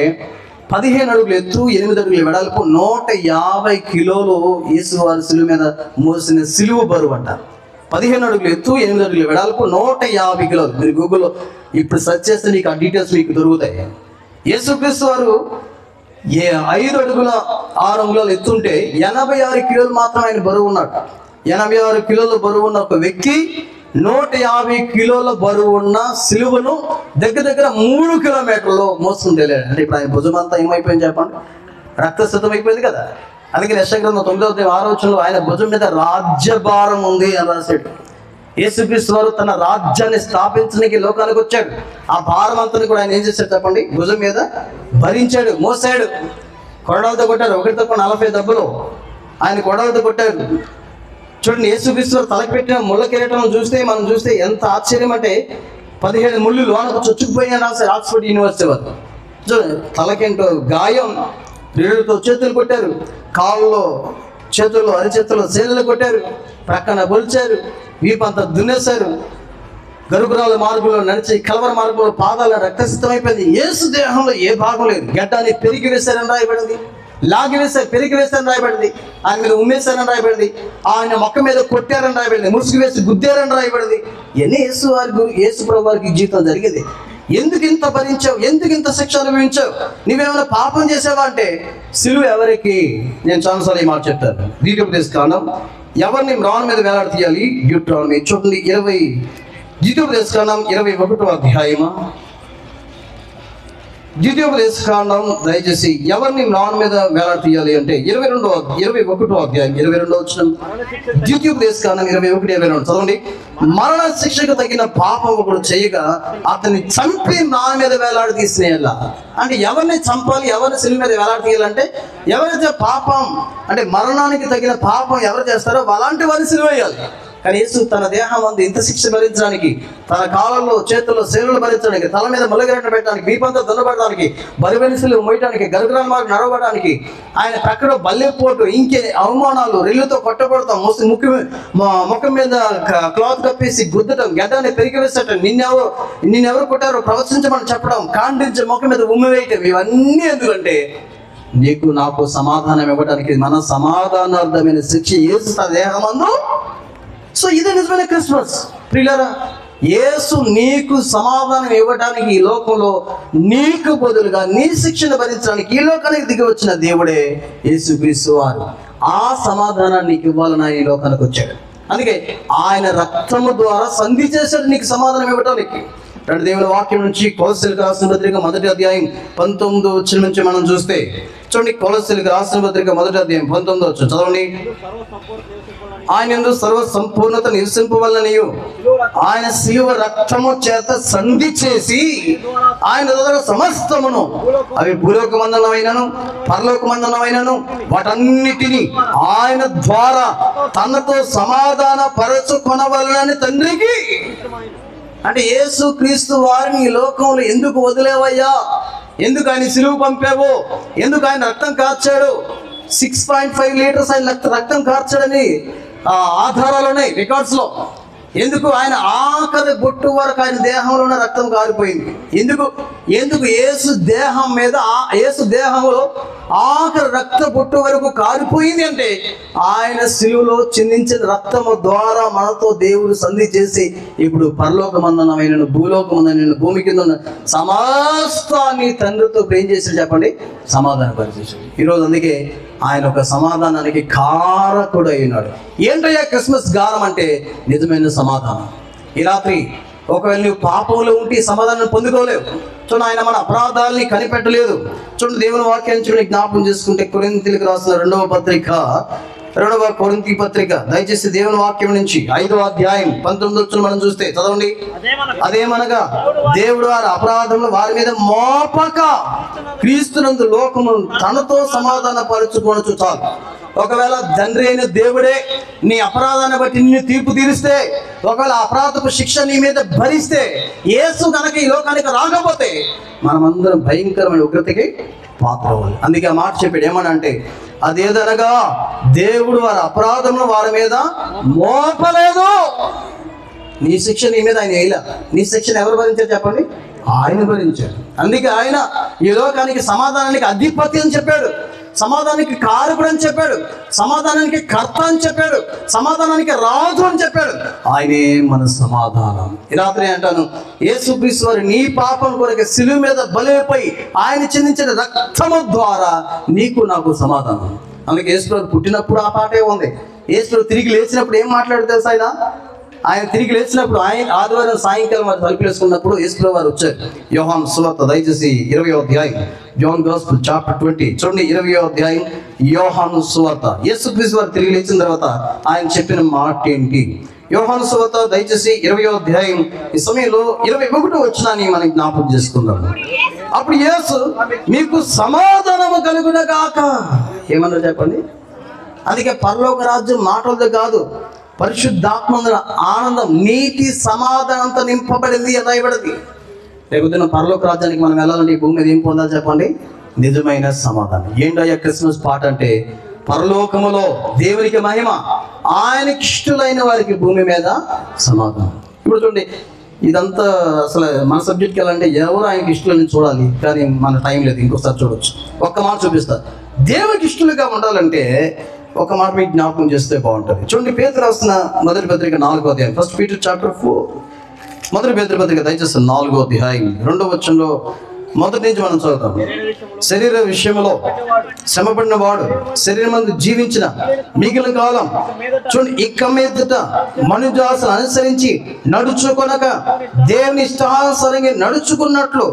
15 అడుగులు ఎత్తు, 8 అడుగులు వెడల్పు, 150 కిలోలు యేసు వారి సిలువ మీద మోసిన సిలువ బరువు అంట. 15 అడుగులు ఎత్తు, 8 అడుగులు వెడల్పు, 150 కిలోలు. మీరు గూగుల్లో ఇప్పుడు సెర్చ్ చేస్తే నీకు ఆ డీటెయిల్స్ మీకు దొరుకుతాయి. యేసుక్రీస్తు వారు 5 అడుగుల 6 అంగుళాలు ఎత్తుంటే 86 కిలోలు మాత్రం ఆయన బరువు ఉన్నాడు. 86 కిలోల బరువు ఉన్న ఒక వ్యక్తి 150 కిలోల బరువు ఉన్న సిలువను దగ్గర దగ్గర 3 కిలోమీటర్లు మోసుకుంటూ వెళ్ళాడు. అంటే ఇప్పుడు ఆయన భుజం అంతా ఏమైపోయింది చెప్పండి, రక్తసిద్ధం అయిపోయింది కదా. అందుకే యెషయా 9:6 ఆయన భుజం మీద రాజ్యభారం ఉంది అని రాశాడు. యేసుక్రీస్తు వారు తన రాజ్యాన్ని స్థాపించడానికి లోకానికి వచ్చాడు. ఆ భారం అంతా కూడా ఆయన ఏం చేశాడు చెప్పండి, భుజం మీద భరించాడు, మోసాడు. కొరడాలతో కొట్టారు, 140 దెబ్బలు ఆయన కొరడాలతో కొట్టారు. చూడండి, యేసుక్రీస్తు వారు తలకి పెట్టిన ముళ్ళ కిరీటం మనం చూస్తే ఎంత ఆశ్చర్యం అంటే 17 ముళ్ళు లోనకు చొచ్చుకుపోయిన రాశారు ఆక్స్ఫర్డ్ యూనివర్సిటీ వారు. చూడండి, తలకేంటో గాయం, రేడుతో చేతులు కొట్టారు, కాళ్ళలో చేతుల్లో అరిచేతుల్లో సేనలు కొట్టారు, ప్రక్కన బొలిచారు, వీపంతా దున్నేశారు, గరుగురాల మార్గంలో నడిచి కలవర మార్గంలో పాదాల రక్తసిద్ధం అయిపోయింది. యేసు దేహంలో ఏ భాగం లేదు. గడ్డాన్ని పెరిగి వేశారని రాయబడింది, లాగి వేశారు, పెరిగి వేశారని రాయబడింది, ఆయన మీద ఉమ్మేశారని రాయబడింది, ఆయన మొక్క మీద కొట్టారని రాయబడింది, ముసుగు వేసి గుద్దారని రాయబడింది. ఎన్ని యేసు ప్రభు వారికి జీవితం జరిగింది. ఎందుకు ఇంత భరించావు, ఎందుకు ఇంత శిక్ష అనుభవించావు, నువ్వేమైనా పాపం చేసావా అంటే సిలువ ఎవరికి? నేను చాలాసార్లు ఈ మాట చెప్తాను. ద్వితీయోపదేశకాండం ఎవరిని మ్రాన్ మీద వేలాడి తీయాలి? డ్యూట్రానమీ చూడండి 20 ద్వితీయోపదేశకాండం 21వ అధ్యాయమా, ద్వితీయోపదేశకాండం దయచేసి ఎవరిని మ్రాన్ మీద వేలాడి తీయాలి అంటే 21వ అధ్యాయం 22వ వచనం. ద్వితీయోపదేశకాండం 21:22 చదవండి. మరణ శిక్షకు తగిన పాపం ఒకడు చేయగా అతన్ని చంపి మ్రాన్ మీద వేలాడి తీసినేయాల. అంటే ఎవరిని చంపాలి, ఎవరిని సిలువ మీద వేలాడి తీయాలంటే ఎవరైతే పాపం అంటే మరణానికి తగిన పాపం ఎవరు చేస్తారో అలాంటి వారిని సిలువ వేయాలి. కానీ యేసు తన దేహం అందు ఇంత శిక్ష భరించడానికి, తన కాళ్ళల్లో చేతుల్లో సేనలు భరించడానికి, తల మీద ముళ్ళగిరట్ట పెట్టడానికి, వీపంతా దున్నబడడానికి, బరివెనిసలు మోయడానికి, గరుగురాల మార్గం నడవడానికి, ఆయన ప్రక్కన బల్లెపోటు, ఇంకే అవమానాలు, రెల్లుతో కొట్టబడతాం, ముఖం మీద క్లాత్ కప్పేసి గుద్దటం, గడ్డాన్ని పెరిగి వేసటం, నిన్నెవరు కొట్టారో ప్రవచించమని చెప్పడం, కాండించి ముఖం మీద ఉమ్మి వేయటం, ఇవన్నీ ఎందుకంటే నీకు నాకు సమాధానం ఇవ్వడానికి, మన సమాధానార్థమైన శిక్ష యేసు తన దేహమందు. సో ఇదే నిజమైన క్రిస్మస్ ప్రియులారా. యేసు నీకు సమాధానం ఇవ్వడానికి ఈ లోకంలో నీకు బదులుగా నీ శిక్షను భరించడానికి ఈ లోకానికి దిగి వచ్చిన దేవుడే యేసుక్రీస్తు వారు. ఆ సమాధానాన్ని నీకు ఇవ్వాలని ఆయన ఈ లోకానికి వచ్చాడు. అందుకే ఆయన రక్తము ద్వారా సంధి చేశాడు నీకు సమాధానం ఇవ్వడానికి. రెండు దేవుని వాక్యం నుంచి కొలస్సీలకు రాసిన పత్రిక 1వ అధ్యాయం 19వ వచనం నుంచి మనం చూస్తే చూడండి. కొలస్సీలకు రాసిన పత్రిక 1వ అధ్యాయం 19వ వచనం చదవండి. ఆయన యందు సర్వ సంపూర్ణత నివసింపవలననియు ఆయన శిలువ రక్తము చేత సంధి చేసి ఆయన ద్వారా సమస్తమును, అవి భూలోకమందనమైనను పరలోకమందనమైనను వాటన్నిటినీ ఆయన ద్వారా తనతో సమాధాన పరచుకొనవలనని తండ్రికి. అంటే యేసు క్రీస్తు వారిని ఈ లోకంలో ఎందుకు వదిలేవయ్యా, ఎందుకు ఆయన సిలువ పంపావు, ఎందుకు ఆయన రక్తం కార్చాడు, 6.5 లీటర్స్ ఆయన రక్తం కార్చాడని ఆధారాలు ఉన్నాయి, రికార్డ్స్ లో. ఎందుకు ఆయన ఆఖరి బొట్టు వరకు ఆయన దేహంలో ఉన్న రక్తం కారిపోయింది. ఎందుకు యేసు దేహం మీద, యేసు దేహంలో ఆఖరి రక్త బొట్టు వరకు కారిపోయింది అంటే ఆయన శిలువలో చిందించిన రక్తము ద్వారా మనతో దేవుడు సంధి చేసి ఇప్పుడు పరలోకమందనమైన భూలోకమందనమైన భూమి కింద ఉన్న సమస్తాన్ని తండ్రితో ఏం చేశాడు చెప్పండి, సమాధాన పరిచేశాడు. ఈరోజు అందుకే ఆయన ఒక సమాధానానికి కారకుడు అయినాడు. ఏంటయ్యా క్రిస్మస్ గానం అంటే నిజమైన సమాధానం. ఈ రాత్రి ఒకవేళ నువ్వు పాపంలో ఉంటే సమాధానం పొందుకోలేవు. చూడండి, ఆయన మన అపరాధాలని కనిపెట్టలేదు. చూడండి, దేవుని వాక్యాన్ని చూడండి జ్ఞాపకం చేసుకుంటే కొరింథీయులకు రాసిన 2వ కొరింథీ పత్రిక దయచేసి దేవుని వాక్యం నుంచి 5వ అధ్యాయం 19వ వచనం మనం చూస్తే చదవండి. అదేమనగా దేవుడు వారి అపరాధములు వారి మీద మోపక క్రీస్తునందు లోకము తనతో సమాధాన పరుచుకొనుచు చాలు. ఒకవేళ తండ్రి అయిన దేవుడే నీ అపరాధాన్ని బట్టి నిన్ను తీర్పు తీరిస్తే, ఒకవేళ అపరాధపు శిక్ష నీ మీద భరిస్తే, యేసు కనుక ఈ లోకానికి రాకపోతే మనమందరం భయంకరమైన ఉగ్రతకి పాత్ర అవ్వాలి. అందుకే ఆ మాట చెప్పాడు. ఏమని అంటే అదేదనగా దేవుడు వారి అపరాధములు వారి మీద మోపలేదు. నీ శిక్ష నీ మీద ఆయన వేయలే. నీ శిక్షను ఎవరు భరించారు చెప్పండి, ఆయన భరించాడు. అందుకే ఆయన ఈ లోకానికి సమాధానానికి అధిపతి అని చెప్పాడు. సమాధానానికి కారకుడు అని చెప్పాడు, సమాధానానికి కర్త అని చెప్పాడు, సమాధానానికి రాజు అని చెప్పాడు. ఆయనే మన సమాధానం. ఈ రాత్రి అంటాను, యేసుక్రీస్తు వారు నీ పాపం కొరకు శిలువ మీద బలైపోయి ఆయన చెందించిన రక్తము ద్వారా నీకు నాకు సమాధానం. అందుకే యేసుప్రభు పుట్టినప్పుడు ఆ పాటే ఉంది. యేసుప్రభు తిరిగి లేచినప్పుడు ఏం మాట్లాడితే ఆయన తిరిగి లేచినప్పుడు ఆయన ఆదివారం సాయంకాలం వారు తలుపులు వేసుకున్నప్పుడు యేసుప్రభు వారు వచ్చారు. యోహాను సువార్త దయచేసి 20వ అధ్యాయం, జాన్ గాస్పెల్ చాప్టర్ 20 చూడండి. 20వ అధ్యాయం యోహాను సువార్త. యేసుక్రీస్తు వారు తిరిగి లేచిన తర్వాత ఆయన చెప్పిన మాట ఏంటి? యోహాను సువార్త దయచేసి 20వ అధ్యాయం ఈ సమయంలో 21వ వచనాన్ని మనం జ్ఞాపకం చేసుకుందాం. అప్పుడు యేసు మీకు సమాధానము కలుగునగాక. ఏమన్నా చెప్పండి. అందుకే పరలోక రాజ్యం మాటలతో కాదు, పరిశుద్ధాత్మ ఆనందం, నీతి సమాధానంతో నింపబడింది అని రాయబడింది. రేపు పరలోక రాజ్యానికి మనం వెళ్ళాలంటే ఈ భూమి మీద ఏం పొందాలి చెప్పండి? నిజమైన సమాధానం. ఏంటయ్యా క్రిస్మస్ పాట అంటే? పరలోకములో దేవునికి మహిమ, ఆయనకి ఇష్టలైన వారికి భూమి మీద సమాధానం. ఇప్పుడు చూడండి, ఇదంతా అసలు మన సబ్జెక్ట్కి వెళ్ళాలంటే ఎవరు ఆయనకి ఇష్టలని చూడాలి, కానీ మన టైం లేదు, ఇంకోసారి చూడవచ్చు. ఒక్క మాట చూపిస్తా. దేవునికి ఇష్టలుగా ఉండాలంటే ఒక మాట మీకు జ్ఞాపకం చేస్తే బాగుంటుంది. చూడండి, పేతురు రాసిన మొదటి పత్రిక 4వ అధ్యాయం, 1 Peter chapter 4. మొదటి పేతురు పత్రిక దయచేసి 4వ అధ్యాయం 2వ వచనంలో మొదటి నుంచి మనం చదువుతాం. శరీర విషయంలో శ్రమపడిన వాడు శరీరమందు జీవించిన మిగిలిన కాలం చూడండి, ఇక మీదట మనుజాసను అనుసరించి నడుచుకొనక దేవుని ఇష్టానుసారంగా నడుచుకున్నట్లు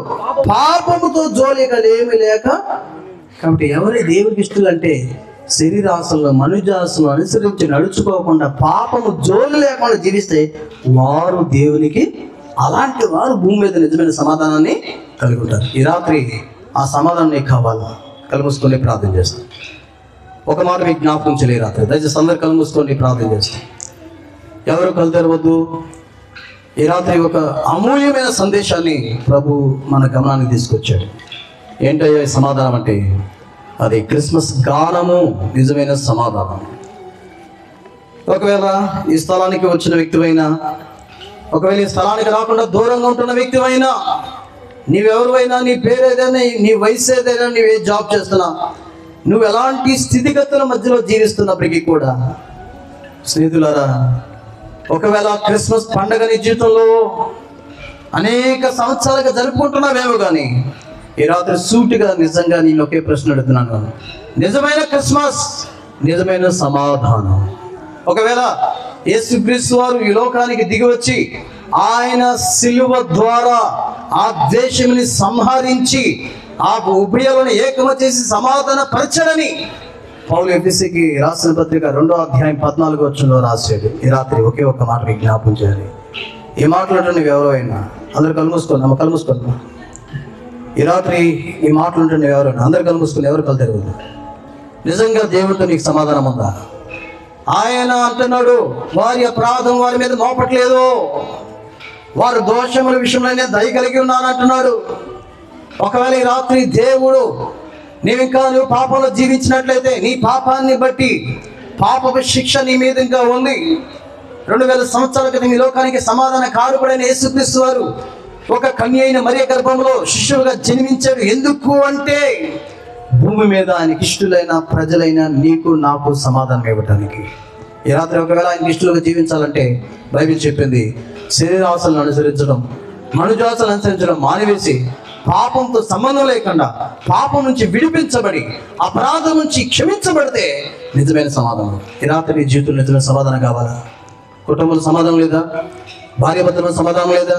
పాపముతో జోలికలేమి లేక. కాబట్టి ఎవరే దేవునికి ఇష్టలు అంటే శరీరాశలను మనుజాసను అనుసరించి నడుచుకోకుండా పాపము జోలి లేకుండా జీవిస్తే వారు దేవునికి, అలాంటి వారు భూమి మీద నిజమైన సమాధానాన్ని కలిగి ఉంటారు. ఈ రాత్రి ఆ సమాధానం నీకు కావాలా? కళ్ళు మూసుకొని ప్రార్థన చేస్తాం. ఒక మాట మీకు జ్ఞాపకం చేయలే రాత్రి, దయచేసి అందరు కళ్ళు మూసుకొని ప్రార్థన చేస్తాం. ఎవరు కళ్ళు తెరవద్దు. ఈ రాత్రి ఒక అమూల్యమైన సందేశాన్ని ప్రభు మన గమనానికి తీసుకొచ్చాడు. ఏంటయ్యా ఈ సమాధానం అంటే? అది క్రిస్మస్ గానము, నిజమైన సమాధానం. ఒకవేళ ఈ స్థలానికి వచ్చిన వ్యక్తివైనా, ఒకవేళ ఈ స్థలానికి రాకుండా దూరంగా ఉంటున్న వ్యక్తివైనా, నీవెవరివైనా, నీ పేరు ఏదైనా, నీ వయసు ఏదైనా, నువ్వు ఏ జాబ్ చేస్తున్నా, నువ్వు ఎలాంటి స్థితిగతుల మధ్యలో జీవిస్తున్నప్పటికీ కూడా స్నేహితులారా, ఒకవేళ క్రిస్మస్ పండుగ నీ జీవితంలో అనేక సంవత్సరాలుగా జరుపుకుంటున్నావేమో, కానీ ఈ రాత్రి సూటిగా నిజంగా నేను ఒకే ప్రశ్న అడుగుతున్నాను. నిజమైన క్రిస్మస్, నిజమైన సమాధానం. ఒకవేళ యేసుక్రీస్తు వారు ఈ లోకానికి దిగి వచ్చి ఆయన సిలువ ద్వారా ఆ ద్వేషముని సంహరించి ఆ ఉభయులను ఏకమ చేసి సమాధాన పరచడని పౌలు ఎఫెసీకి రాసిన పత్రిక 2వ అధ్యాయం 14వ వచనంలో రాశాడు. ఈ రాత్రి ఒకే ఒక్క మాట మీకు జ్ఞాపకం చేయాలి. ఈ మాటలు ఎవరైనా అందరు కళ్ళు మూసుకోండి, కళ్ళు మూసుకోండి. ఈ రాత్రి ఈ మాటలు ఉంటుండే ఎవరైనా అందరు కళ్ళు మూసుకుని, ఎవరు కళ్ళు తెరవద్దు. నిజంగా దేవుడితో నీకు సమాధానం ఉందా? ఆయన అంటున్నాడు, వారి అపరాధం వారి మీద మోపట్లేదు, వారు దోషముల విషయంలోనే దయ కలిగి ఉన్నానంటున్నాడు. ఒకవేళ ఈ రాత్రి దేవుడు నువ్వు పాపంలో జీవించినట్లయితే నీ పాపాన్ని బట్టి పాపపు శిక్ష నీ మీద ఇంకా ఉంది. 2000 సంవత్సరాల క్రితం ఈ లోకానికి సమాధాన కారకుడైన యేసుక్రీస్తు వారు ఒక కన్య అయిన మరియ గర్భంలో శిశువుగా జన్మించాడు. ఎందుకు అంటే భూమి మీద ఆయనకి ఇష్టలైన ప్రజలైన నీకు నాకు సమాధానం ఇవ్వటానికి. ఈ రాత్రి ఒకవేళ ఆయనకి ఇష్టలుగా జీవించాలంటే బైబిల్ చెప్పింది, శరీరాశలను అనుసరించడం, మనుజాసలను అనుసరించడం మానివేసి పాపంతో సంబంధం లేకుండా పాపం నుంచి విడిపించబడి అపరాధం నుంచి క్షమించబడితే నిజమైన సమాధానం. ఈ రాత్రి నీ జీవితంలో నిజమైన సమాధానం కావాలా? కుటుంబంలో సమాధానం లేదా? భార్యాభర్తల సమాధానం లేదా?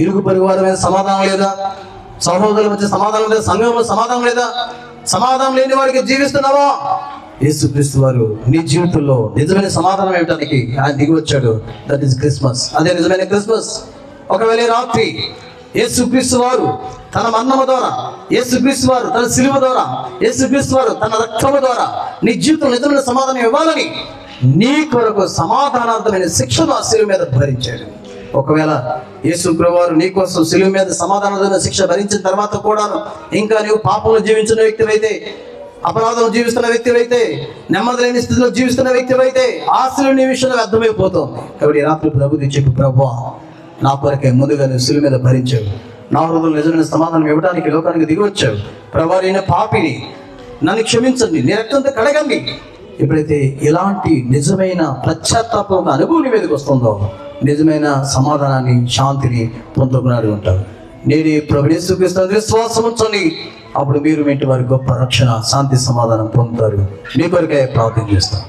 ఇరుగు పరివారం మీద సమాధానం లేదా? సహోదరుల మధ్య సమాధానం లేదా? సంఘంలో సమాధానం లేదా? సమాధానం లేని వాడికి జీవిస్తున్నావా? యేసుక్రీస్తు వారు నీ జీవితంలో నిజమైన సమాధానం ఇవ్వడానికి ఆయన దిగి వచ్చాడు. That is Christmas. అదే నిజమైన క్రిస్మస్. ఒకవేళ రాత్రి యేసుక్రీస్తు వారు తన మరణము ద్వారా, యేసుక్రీస్తు వారు తన శిలువ ద్వారా, యేసుక్రీస్తు వారు తన రక్తము ద్వారా నీ జీవితంలో నిజమైన సమాధానం ఇవ్వాలని నీ కొరకు సమాధానార్థమైన శిక్షను ఆ శిలువ మీద భరించాడు. ఒకవేళ యేసు ప్రభువారు నీ కోసం శిలువ మీద సమాధానమైన శిక్ష భరించిన తర్వాత కూడా ఇంకా నీవు పాపంలో జీవించిన వ్యక్తివైతే, అపరాధం జీవిస్తున్న వ్యక్తివైతే, నెమ్మది లేని స్థితిలో జీవిస్తున్న వ్యక్తివైతే ఆ శిలువ నీ విషయంలో వ్యర్థమైపోతుంది. కాబట్టి రాత్రి ప్రభుకి చెప్పు, ప్రభువా నా కొరకే ముందుగా నువ్వు శిలువ మీద భరించావు, నా హృదయంలో నిజమైన సమాధానం ఇవ్వడానికి లోకానికి దిగి వచ్చావు. ప్రభువా నేను పాపిని, నన్ను క్షమించండి, నీ రక్తంతో కడగండి. ఎప్పుడైతే ఇలాంటి నిజమైన పశ్చాత్తాపం అనుభవం మీదకి వస్తుందో నిజమైన సమాధానాన్ని, శాంతిని పొందుకున్నాడు ఉంటారు. నేనే ప్రభువు యేసుక్రీస్తు విశ్వాసం ఉంచండి, అప్పుడు మీరు వెంటి వారి గొప్ప రక్షణ, శాంతి, సమాధానం పొందుతారు. మీ కొరకే ప్రార్థన చేస్తాం.